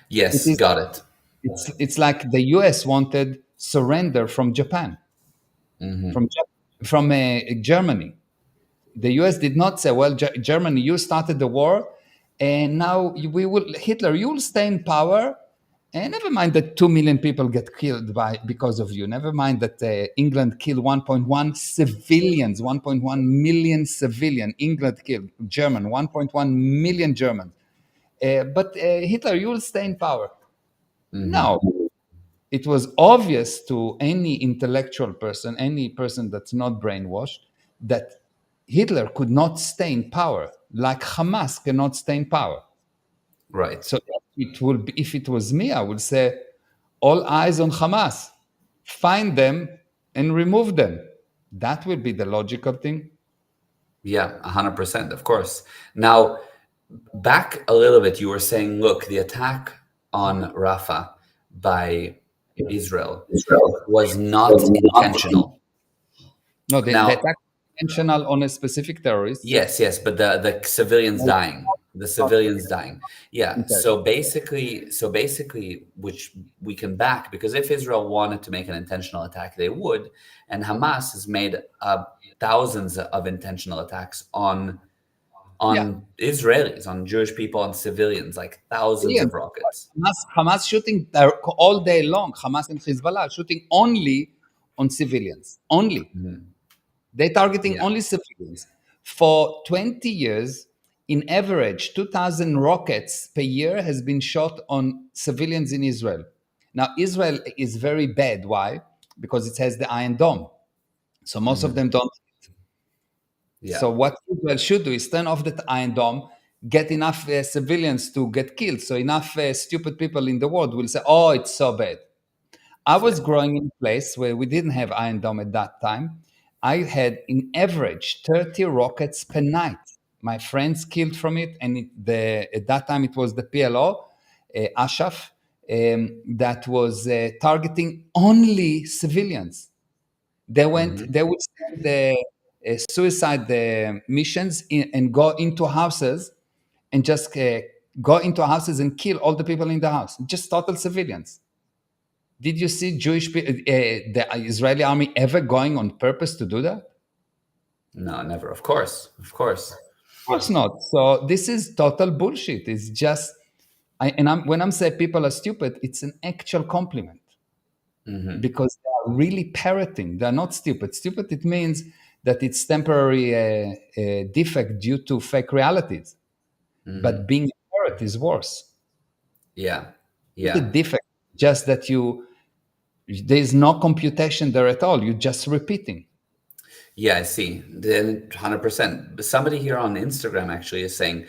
Yes. It is- Got it. It's like the US wanted surrender from Japan, from Germany. The US did not say, well, Germany, you started the war, and now Hitler, you will stay in power, and never mind that 2 million people get killed because of you. Never mind that England killed 1.1 civilians, 1.1 million civilian. England killed German, 1.1 million Germans. But Hitler, you will stay in power. No, it was obvious to any intellectual person, any person that's not brainwashed, that Hitler could not stay in power, like Hamas cannot stay in power. Right. So it will be, if it was me, I would say, all eyes on Hamas, find them and remove them. That would be the logical thing. Yeah. 100%. Of course. Now, back a little bit, you were saying, look, the attack on Rafah by Israel was not intentional. No, the Now, attack was intentional on a specific terrorist. yes, but the civilians dying, Yeah. Okay. So basically, which we can back, because if Israel wanted to make an intentional attack, they would, and Hamas has made thousands of intentional attacks on Israelis, on Jewish people, on civilians, like thousands of rockets. Hamas shooting all day long. Hamas and Hezbollah shooting only on civilians. Only. They're targeting only civilians. For 20 years, in average, 2,000 rockets per year has been shot on civilians in Israel. Now, Israel is very bad. Why? Because it has the Iron Dome. So most of them don't. Yeah. So what Israel should do is turn off the Iron Dome, get enough civilians to get killed. So enough stupid people in the world will say, oh, it's so bad. I was growing in a place where we didn't have Iron Dome at that time. I had, in average, 30 rockets per night. My friends killed from it, and at that time it was the PLO, Ashaf, that was targeting only civilians. They would send the suicide missions and go into houses and just go into houses and kill all the people in the house, just total civilians. Did you see the Israeli army ever going on purpose to do that? Of No, never. Of course. course not. So this is total bullshit. It's just, when I'm saying people are stupid, it's an actual compliment. Because they are really parroting. They're not stupid. Stupid, it means that it's temporary defect due to fake realities. But being a parrot is worse. Yeah. The defect, just that there's no computation there at all. You're just repeating. Yeah, I see. Then 100%. But somebody here on Instagram actually is saying,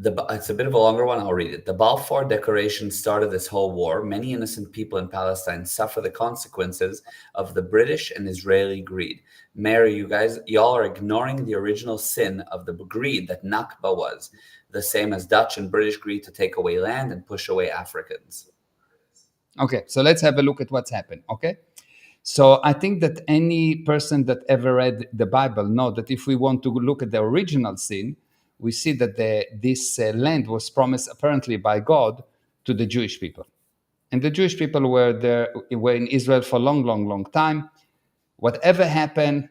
it's a bit of a longer one. I'll read it. The Balfour Declaration started this whole war. Many innocent people in Palestine suffer the consequences of the British and Israeli greed. Mary, y'all are ignoring the original sin of the greed that Nakba was, the same as Dutch and British greed to take away land and push away Africans. Okay, so let's have a look at what's happened. Okay. So I think that any person that ever read the Bible know that if we want to look at the original sin, we see that this land was promised apparently by God to the Jewish people. And the Jewish people were in Israel for a long time. Whatever happened,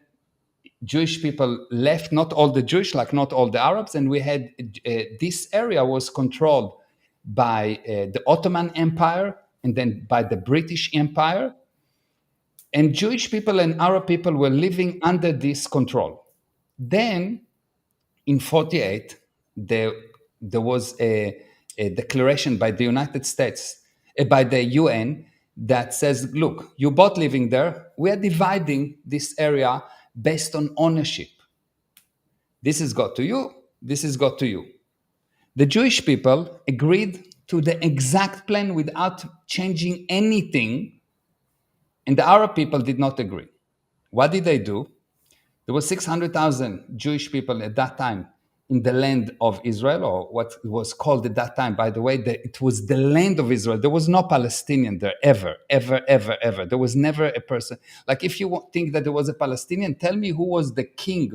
Jewish people left, not all the Jewish, like not all the Arabs, and we had this area was controlled by the Ottoman Empire and then by the British Empire. And Jewish people and Arab people were living under this control. Then in 1948, there was a declaration by the United States, by the UN, that says, look, you're both living there. We are dividing this area based on ownership. This is got to you. This is got to you. The Jewish people agreed to the exact plan without changing anything, and the Arab people did not agree. What did they do? There were 600,000 Jewish people at that time in the land of Israel, or what was called at that time, by the way, it was the land of Israel. There was no Palestinian there ever. There was never a person. Like, if you think that there was a Palestinian, tell me who was the king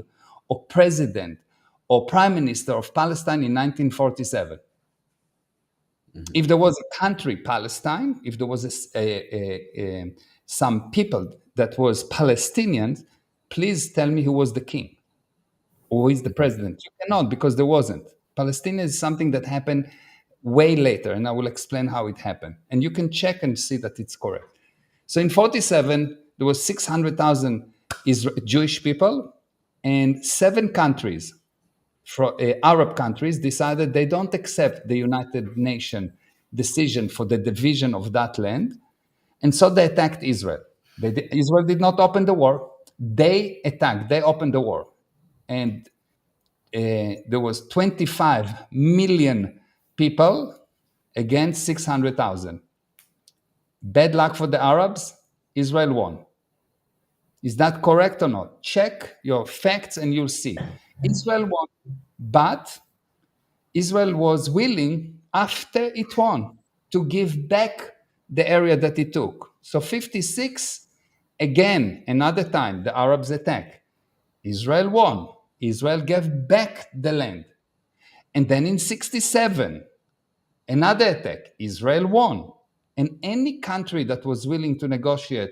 or president or prime minister of Palestine in 1947. If there was a country, Palestine, if there was some people that was Palestinians, please tell me who was the king or who is the president. You cannot, because there wasn't. Palestine is something that happened way later, and I will explain how it happened. And you can check and see that it's correct. So in 1947, there was 600,000 Jewish people, and 7 countries, Arab countries, decided they don't accept the United Nations decision for the division of that land. And so they attacked Israel. Israel did not open the war. They attacked. They opened the war. And there was 25 million people against 600,000. Bad luck for the Arabs. Israel won. Is that correct or not? Check your facts and you'll see. Israel won, but Israel was willing, after it won, to give back the area that it took. So 56, again, another time, the Arabs attack. Israel won. Israel gave back the land. And then in 67, another attack. Israel won. And any country that was willing to negotiate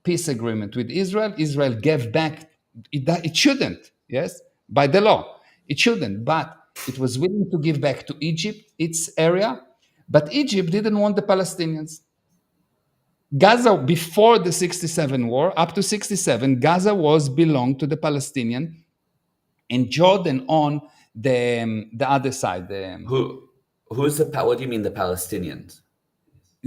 peace agreement with Israel, Israel gave back. It shouldn't, yes, by the law. It shouldn't, but it was willing to give back to Egypt its area. But Egypt didn't want the Palestinians. Gaza, before the 67 war, up to 67, Gaza belonged to the Palestinian, and Jordan on the other side. Who's what do you mean the Palestinians?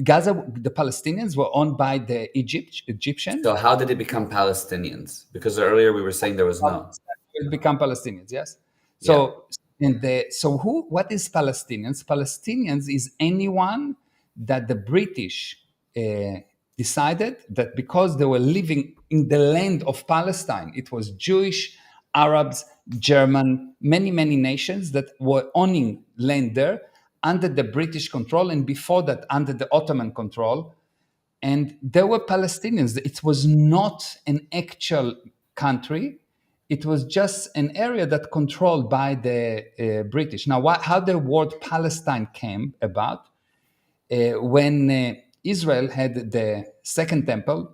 Gaza, the Palestinians were owned by the Egyptians. So how did it become Palestinians? Because earlier we were saying there was no. It become Palestinians, yes. So what is Palestinians? Palestinians is anyone that the British decided that because they were living in the land of Palestine, it was Jewish, Arabs, German, many nations that were owning land there under the British control, and before that under the Ottoman control. And there were Palestinians. It was not an actual country. it was just an area that controlled by the British. Now, how the word Palestine came about, when Israel had the second temple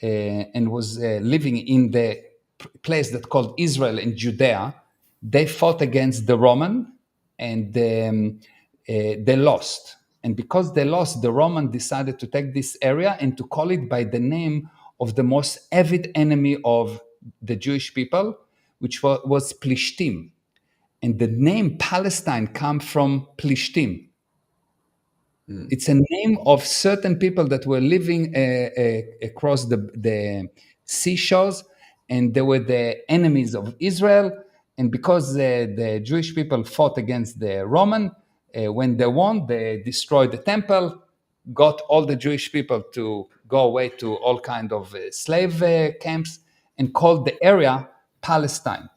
and was living in the place that called Israel in Judea, they fought against the Roman, and they lost. And because they lost, the Roman decided to take this area and to call it by the name of the most avid enemy of the Jewish people, which was Plishtim. And the name Palestine comes from Plishtim. It's a name of certain people that were living across the seashores, and they were the enemies of Israel. And because the Jewish people fought against the Roman, when they won, they destroyed the temple, got all the Jewish people to go away to all kind of slave camps, and called the area Palestine.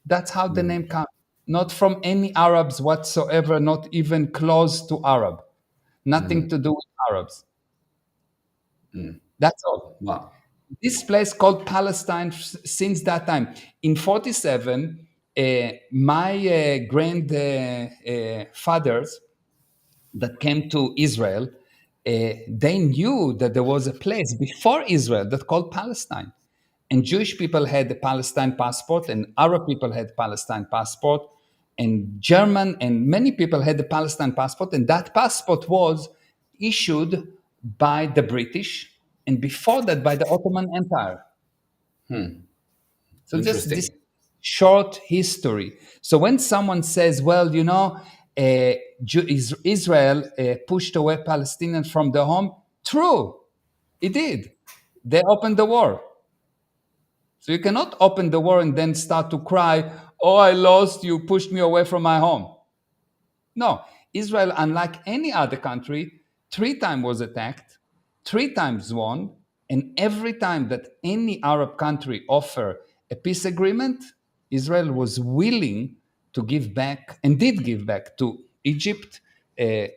That's how the name comes. Not from any Arabs whatsoever, not even close to Arab. Nothing to do with Arabs. That's all. Wow. This place called Palestine since that time. In 47, my grandfathers that came to Israel, they knew that there was a place before Israel that called Palestine. And Jewish people had the Palestine passport, and Arab people had Palestine passport, and German and many people had the Palestine passport, and that passport was issued by the British, and before that by the Ottoman Empire. So just this short history. So when someone says, well, you know, Israel pushed away Palestinians from their home, true, it did. They opened the war. So you cannot open the war and then start to cry, oh, I lost, you pushed me away from my home. No, Israel, unlike any other country, 3 times was attacked, 3 times won, and every time that any Arab country offered a peace agreement, Israel was willing to give back, and did give back, to Egypt,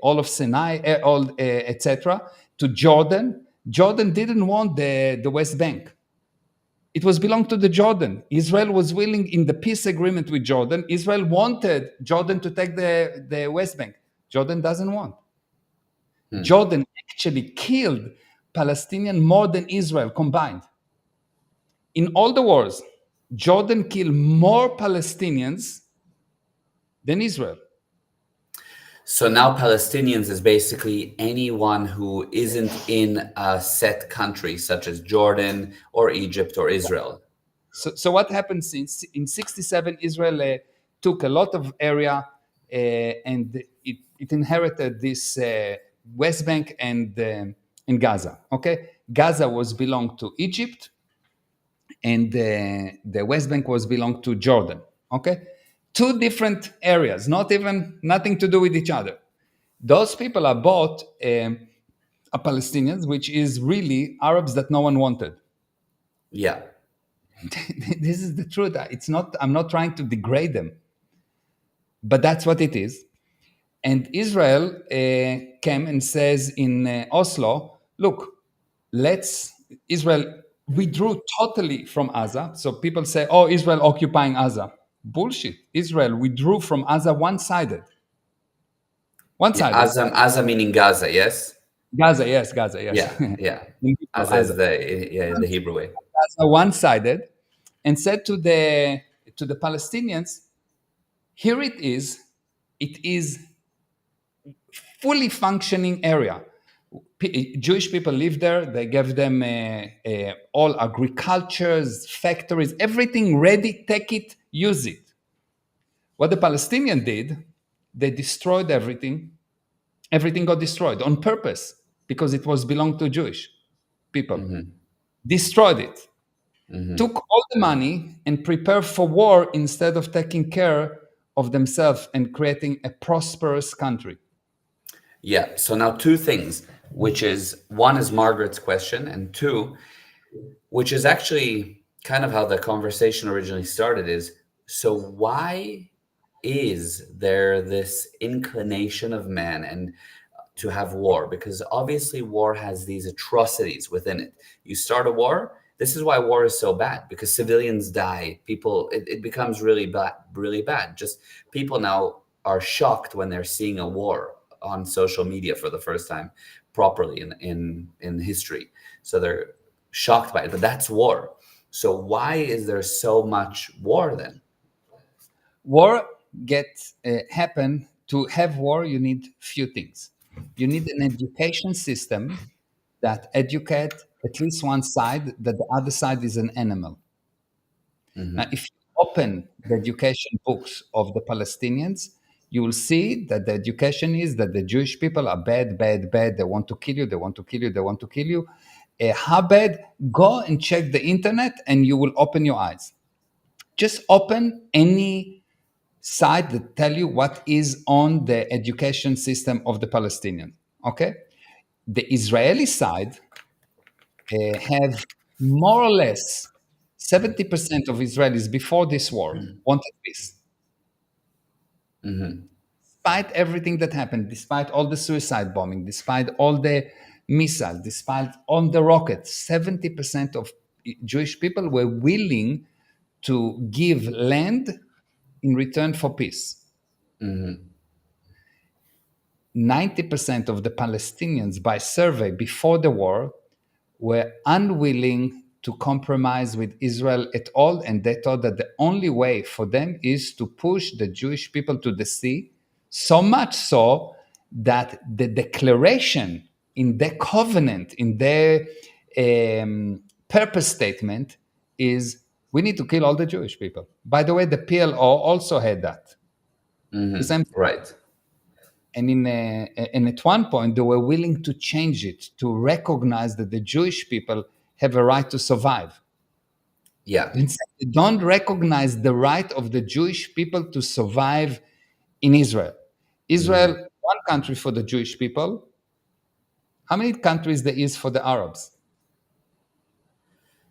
all of Sinai, etc., to Jordan. Jordan didn't want the West Bank. It was belonged to the Jordan. Israel was willing in the peace agreement with Jordan. Israel wanted Jordan to take the West Bank. Jordan doesn't want. Jordan actually killed Palestinians more than Israel combined. In all the wars, Jordan killed more Palestinians than Israel. So now Palestinians is basically anyone who isn't in a set country, such as Jordan or Egypt or Israel. So what happened in 67, Israel took a lot of area and it inherited this West Bank and Gaza. Okay, Gaza was belonged to Egypt, and the West Bank was belonged to Jordan. Okay, 2 different areas, nothing to do with each other. Those people are bought Palestinians, which is really Arabs that no one wanted. Yeah. This is the truth. I'm not trying to degrade them, but that's what it is. And Israel came and says in Oslo, look, Israel withdrew totally from Gaza. So people say, oh, Israel occupying Gaza. Bullshit. Israel withdrew from Gaza one-sided. One-sided. Gaza meaning Gaza, yes? Gaza, yes. Yeah. Gaza is the Hebrew way. Gaza one-sided, and said to the Palestinians, here it is fully functioning area. Jewish people live there. They gave them all agricultures, factories, everything ready. Take it, use it. What the Palestinians did, they destroyed everything. Everything got destroyed on purpose because it was belonged to Jewish people. Destroyed it. Took all the money and prepared for war instead of taking care of themselves and creating a prosperous country. Yeah. So now 2 things, which is, 1 is Margaret's question, and 2, which is actually kind of how the conversation originally started, is, so why is there this inclination of man and to have war? Because obviously war has these atrocities within it. You start a war This is why war is so bad, because civilians die. People, it becomes really bad, really bad. Just people now are shocked when they're seeing a war on social media for the first time properly in history. So they're shocked by it, but that's war. So why is there so much war then? War gets happen. To have war, you need few things. You need an education system that educate at least one side that the other side is an animal. Now, if you open the education books of the Palestinians, you will see that the education is that the Jewish people are bad, bad, bad. They want to kill you. They want to kill you. They want to kill you. How bad? Go and check the internet, and you will open your eyes. Just open any site that tell you what is on the education system of the Palestinian. Okay, the Israeli side have more or less 70% of Israelis before this war wanted peace. Despite everything that happened, despite all the suicide bombing, despite all the missiles, despite all the rockets, 70% of Jewish people were willing to give land in return for peace. 90% of the Palestinians, by survey before the war, were unwilling to compromise with Israel at all, and they thought that the only way for them is to push the Jewish people to the sea, so much so that the declaration in the covenant, in their purpose statement, is we need to kill all the Jewish people. By the way, the PLO also had that. The same thing. Right. And at one point, they were willing to change it to recognize that the Jewish people have a right to survive. Yeah. They don't recognize the right of the Jewish people to survive in Israel. Israel, one country for the Jewish people. How many countries there is for the Arabs?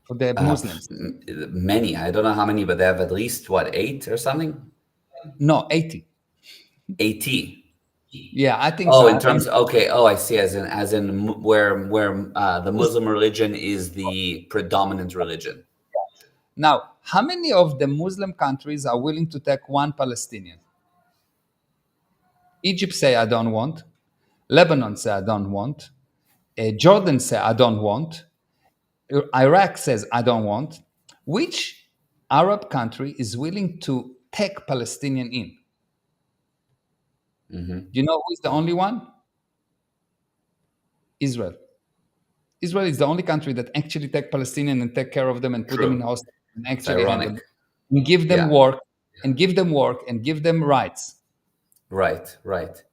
For the Muslims? Many. I don't know how many, but they have at least, what, 8 or something? No, 80. 80. Yeah, I think Oh, so. in terms, okay. Oh, I see. As in where the Muslim religion is the predominant religion. Now, how many of the Muslim countries are willing to take one Palestinian? Egypt say, I don't want. Lebanon say, I don't want. Jordan say, I don't want. Iraq says, I don't want. Which Arab country is willing to take Palestinian in? Do you know who is the only one? Israel. Israel is the only country that actually take Palestinian and take care of them and put them in hostels and actually handle them and give them work and give them work and give them rights. Right, right.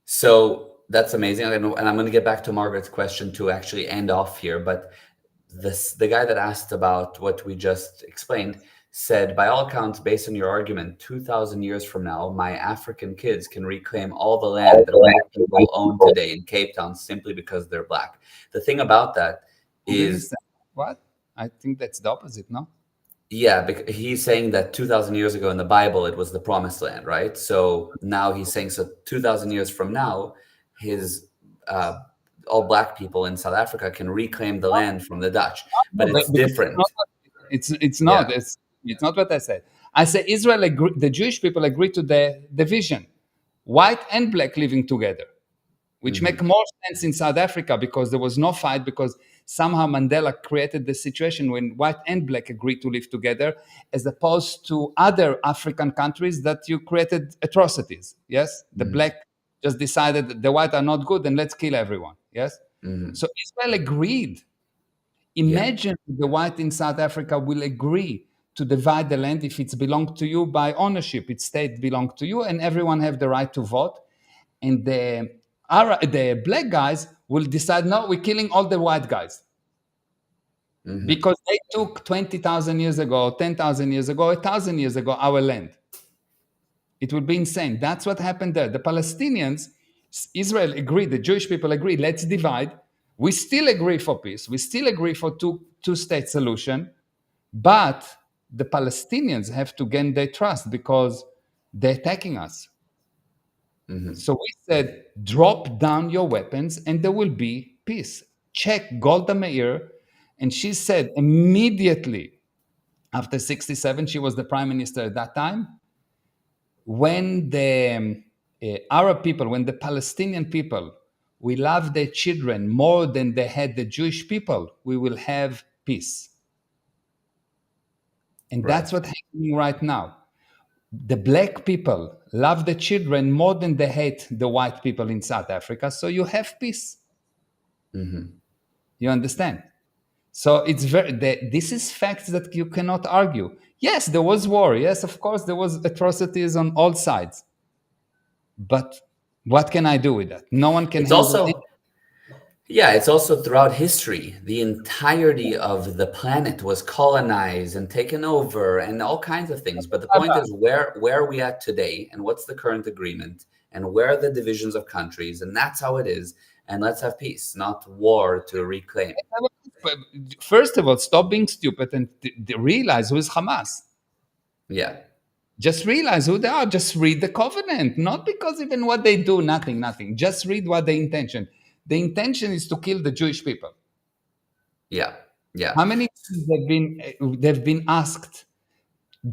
So that's amazing. And I'm going to get back to Margaret's question to actually end off here. But the guy that asked about what we just explained said, by all accounts, based on your argument, 2,000 years from now, my African kids can reclaim all the land that white people own today in Cape Town simply because they're black. The thing about that is... What? I think that's the opposite, no? Yeah, because he's saying that 2,000 years ago in the Bible, it was the promised land, right? So now he's saying, so 2,000 years from now, his all black people in South Africa can reclaim the land from the Dutch, but it's different. It's not. Yeah. It's not what I said. I say Israel the Jewish people agree to the division, white and black living together, which make more sense in South Africa because there was no fight, because somehow Mandela created the situation when white and black agreed to live together, as opposed to other African countries that you created atrocities. Yes, the black just decided that the white are not good and let's kill everyone. Yes, so Israel agreed. Imagine the white in South Africa will agree to divide the land if it's belonged to you by ownership. Its state belongs to you, and everyone have the right to vote. And the black guys will decide, no, we're killing all the white guys. Because they took 20,000 years ago, 10,000 years ago, 1,000 years ago, our land. It would be insane. That's what happened there. The Palestinians, Israel agreed, the Jewish people agreed, let's divide. We still agree for peace. We still agree for two-state solution. But the Palestinians have to gain their trust because they're attacking us. So we said, drop down your weapons and there will be peace. Check Golda Meir And she said immediately after 67, she was the prime minister at that time, when the Arab people, when the Palestinian people, we love their children more than they had the Jewish people, we will have peace. And that's what's happening right now. The black people love the children more than they hate the white people in South Africa. So you have peace. You understand? So it's this is facts that you cannot argue. Yes, there was war. Yes, of course, there was atrocities on all sides. But what can I do with that? No one can It's handle it. also, yeah, it's also throughout history, the entirety of the planet was colonized and taken over and all kinds of things. But the point is, where are we at today, and what's the current agreement, and where are the divisions of countries, and that's how it is. And let's have peace, not war to reclaim. First of all, stop being stupid and realize who is Hamas. Yeah. Just realize who they are. Just read the covenant. Not because even what they do, nothing. Just read what the intention. The intention is to kill the Jewish people. Yeah. Yeah. How many times they've been asked,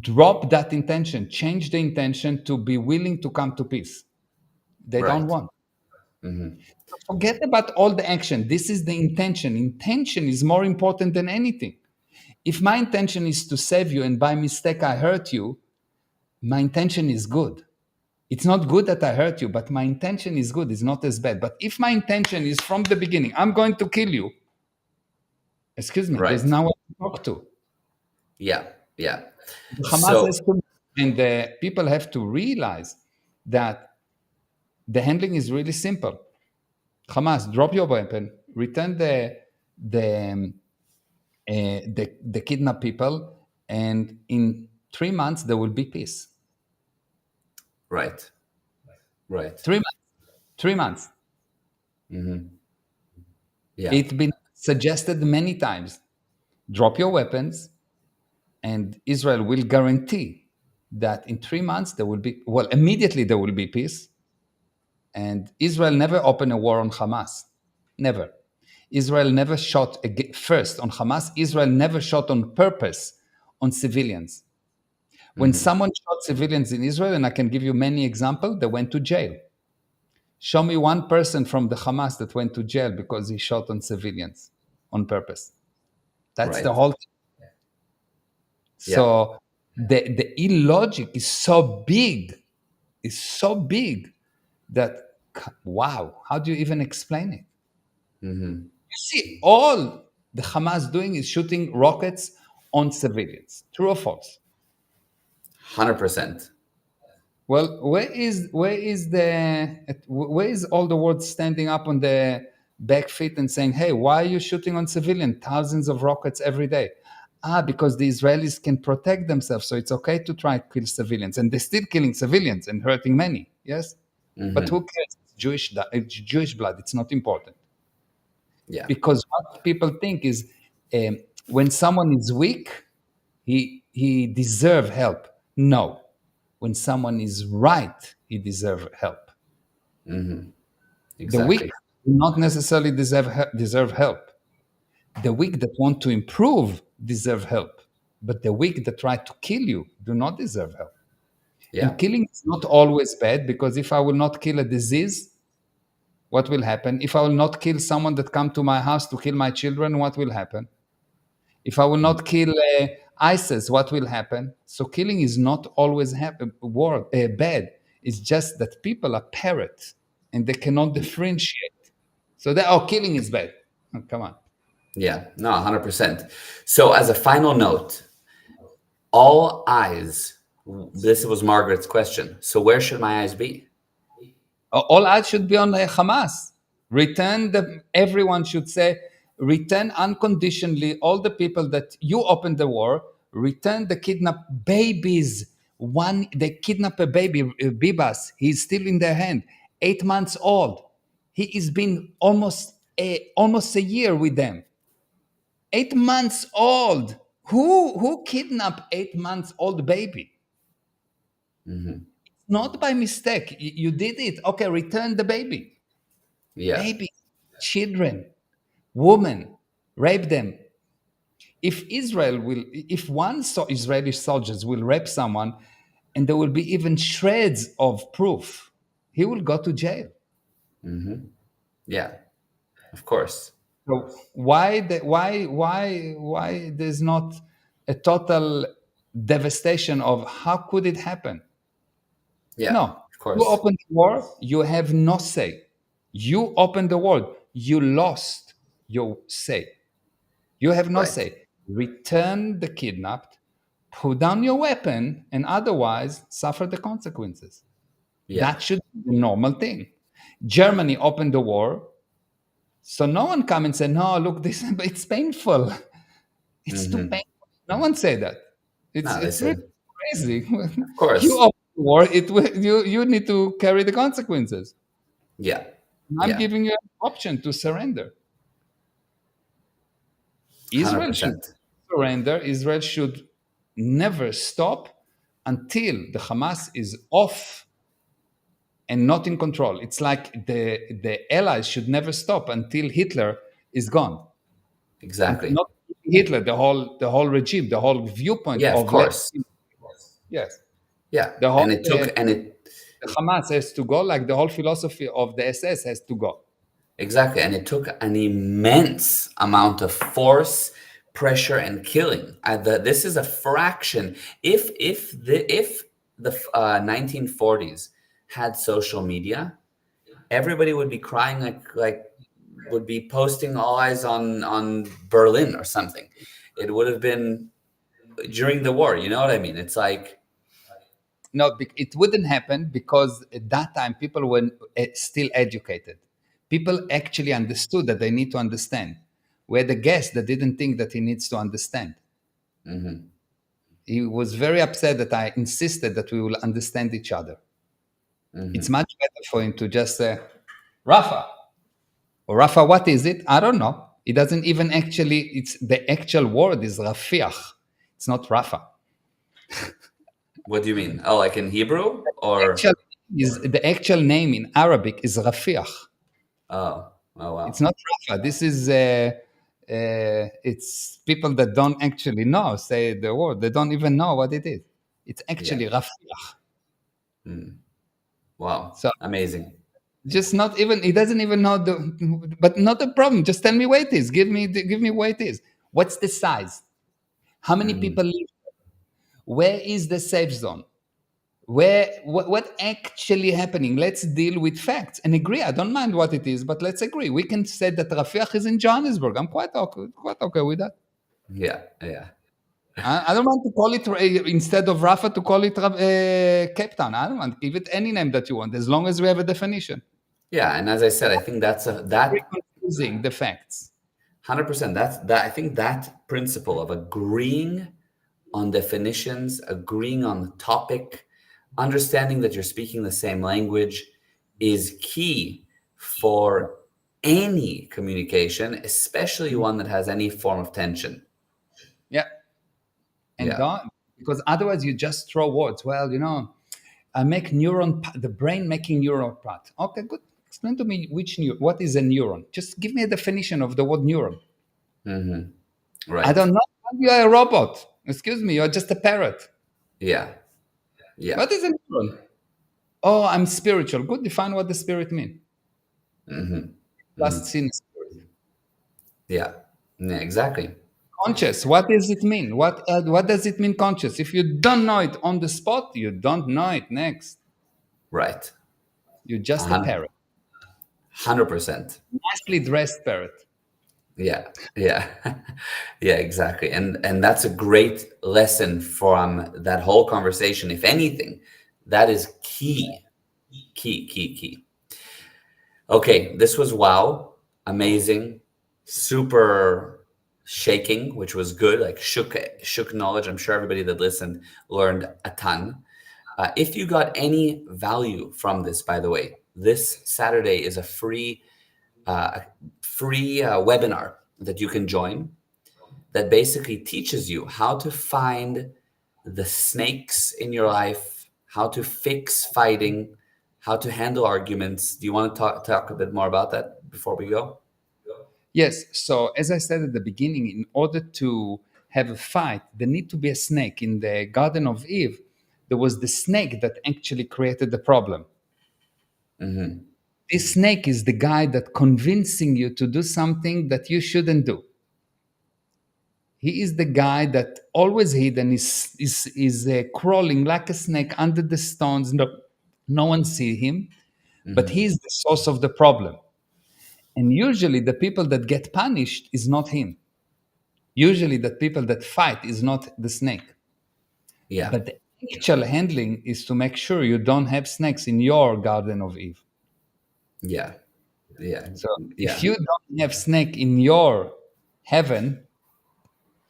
drop that intention, change the intention to be willing to come to peace? They don't want. So forget about all the action. This is the intention. Intention is more important than anything. If my intention is to save you and by mistake I hurt you, my intention is good. It's not good that I hurt you, but my intention is good. It's not as bad. But if my intention is from the beginning, I'm going to kill you, excuse me, there's no one to talk to. Yeah. Yeah. Hamas has to, and the people have to realize that the handling is really simple. Hamas, drop your weapon, return the kidnapped people, and in 3 months there will be peace. Right. 3 months. 3 months. Yeah. It's been suggested many times. Drop your weapons, and Israel will guarantee that in 3 months there will be, well, immediately there will be peace. And Israel never opened a war on Hamas. Never. Israel never shot first on Hamas. Israel never shot on purpose on civilians. When someone shot civilians in Israel, and I can give you many examples, they went to jail. Show me one person from the Hamas that went to jail because he shot on civilians on purpose. That's the whole thing. So the illogic is so big, that, wow, how do you even explain it? You see, all the Hamas doing is shooting rockets on civilians. True or false? 100%. Well, where is all the world standing up on the back feet and saying, hey, why are you shooting on civilians? Thousands of rockets every day. Because the Israelis can protect themselves, so it's okay to try to kill civilians. And they're still killing civilians and hurting many, yes? But who cares? It's Jewish blood. It's not important. Yeah. Because what people think is when someone is weak, he deserves help. No. When someone is right, he deserves help. Exactly. The weak do not necessarily deserve help. The weak that want to improve deserve help. But the weak that try to kill you do not deserve help. Yeah. And killing is not always bad, because if I will not kill a disease, what will happen? If I will not kill someone that come to my house to kill my children, what will happen? If I will not kill ISIS, what will happen? So killing is not always bad. It's just that people are parrots and they cannot differentiate. So killing is bad. Oh, come on. Yeah, no, 100%. So as a final note, all eyes, this was Margaret's question. So where should my eyes be? All eyes should be on Hamas. Everyone should say, return unconditionally all the people that you opened the war, return the kidnapped babies. They kidnapped a baby, Bibas, he's still in their hand, 8 months old. He has been almost a year with them. 8 months old. Who kidnapped 8 months old baby? Not by mistake. You did it. Okay, return the baby. Yeah. Baby, children, women, rape them, if one Israeli soldiers will rape someone, and there will be even shreds of proof, he will go to jail. Yeah, of course. So why there's not a total devastation of how could it happen? Yeah, No, of you course. open the war, you have no say. You open the war, you lost your say. You have no Right. say. Return the kidnapped, put down your weapon, and otherwise suffer the consequences. Yeah. That should be the normal thing. Germany opened the war, so no one come and say, "No, look, this it's painful. It's too painful." No one say that. No, they It's really said, crazy. of You course. open the war, you need to carry the consequences. Yeah. I'm Yeah. giving you an option to surrender. Israel should 100%. surrender. Israel should never stop until the Hamas is off and not in control. It's like the allies should never stop until Hitler is gone. And Exactly. not Hitler, the whole regime, the whole viewpoint Yeah, of of left. course. Yes, Yeah. the whole And it took, and it, the Hamas has to go, like the whole philosophy of the SS has to go. exactly. And it took an immense amount of force, pressure, and killing. This is a fraction. If the 1940s had social media, everybody would be crying like would be posting all eyes on Berlin or something. It would have been during the war. You know what I mean? It's like, No, it wouldn't happen because at that time people were still educated. People actually understood that they need to understand. We had a guest that didn't think that he needs to understand. He was very upset that I insisted that we will understand each other. It's much better for him to just say, Rafa, or Rafa, what is it? I don't know. It doesn't even actually, it's the actual word is Rafiach. It's not Rafa. what do you mean? Oh, like in Hebrew or? The actual name in Arabic is Rafiach. Oh, oh It's wow. not Rafa. This is it's people that don't actually know say the word. They don't even know what it is. It's actually Yeah. Rafiach. Wow. So Amazing. just not even he doesn't even know the. But not a problem. Just tell me where it is. Give me where it is. What's the size? How many people live? Where is the safe zone? What actually happening? Let's deal with facts and agree. I don't mind what it is, but let's agree. We can say that Rafiach is in Johannesburg. I'm quite okay with that. Yeah. Yeah. I don't want to call it instead of Rafa to call it Cape Town. I don't want. Give it any name that you want, as long as we have a definition. Yeah. And as I said, I think that's Very that confusing the facts. 100%. That I think that principle of agreeing on definitions, agreeing on the topic, understanding that you're speaking the same language is key for any communication, especially one that has any form of tension. Yeah, and Yeah. because otherwise you just throw words. Well, I make the brain making neuron part. Okay, good. Explain to me what is a neuron. Just give me a definition of the word neuron. I Right. don't know. You're a robot. Excuse me, you're just a parrot. Yeah. Yeah. What is a neuron? Oh, I'm spiritual. Good. Define what the spirit means. Last seen spirit. Yeah. Yeah, exactly. Conscious. What does it mean? What does it mean conscious? If you don't know it on the spot, you don't know it next. Right. You're just a parrot. 100%. Nicely dressed parrot. Yeah. Yeah. Yeah, exactly. And that's a great lesson from that whole conversation. If anything, that is key. Key. Okay, this was wow, amazing, super shaking, which was good, like shook knowledge. I'm sure everybody that listened learned a ton. If you got any value from this, by the way, this Saturday is a free webinar that you can join that basically teaches you how to find the snakes in your life, how to fix fighting, how to handle arguments. Do you want to talk a bit more about that before we go? Yes. So as I said at the beginning, in order to have a fight, there need to be a snake. In the Garden of Eve, there was the snake that actually created the problem. This snake is the guy that convincing you to do something that you shouldn't do. He is the guy that always hidden, is crawling like a snake under the stones. No one see him, but he is the source of the problem. And usually the people that get punished is not him. Usually the people that fight is not the snake. Yeah. But the actual handling is to make sure you don't have snakes in your Garden of Eve. Yeah. Yeah. So Yeah. if you don't have snake in your heaven,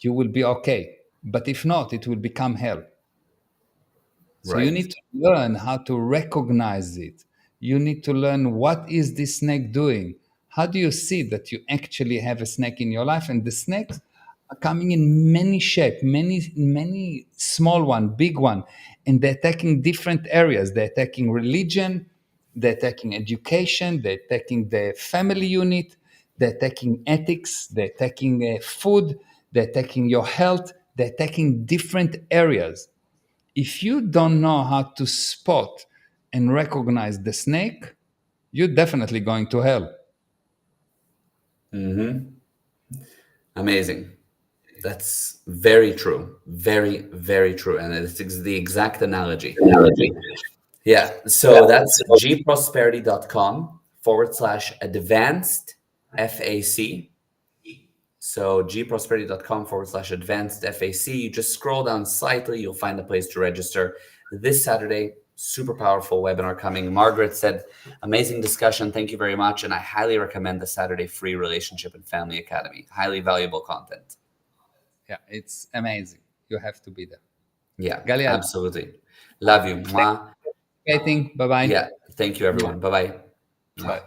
you will be okay. But if not, it will become hell. So you Right. need to learn how to recognize it. You need to learn, what is this snake doing? How do you see that you actually have a snake in your life? And the snakes are coming in many shapes, many small one, big one, and they're attacking different areas. They're attacking religion, they're attacking education, they're attacking the family unit, they're attacking ethics, they're attacking food, they're attacking your health, they're attacking different areas. If you don't know how to spot and recognize the snake, you're definitely going to hell. Amazing. That's very true. Very, very true. And it's the exact analogy. Yeah. So that's gprosperity.com/advanced FAC. So gprosperity.com/advanced FAC. You just scroll down slightly, you'll find a place to register. This Saturday, super powerful webinar coming. Margaret said, amazing discussion. Thank you very much. And I highly recommend the Saturday free Relationship and Family Academy. Highly valuable content. Yeah, it's amazing. You have to be there. Yeah, Gali, absolutely. Love you. Mwah. Bye-bye. Yeah. Thank you, everyone. Bye-bye. Bye.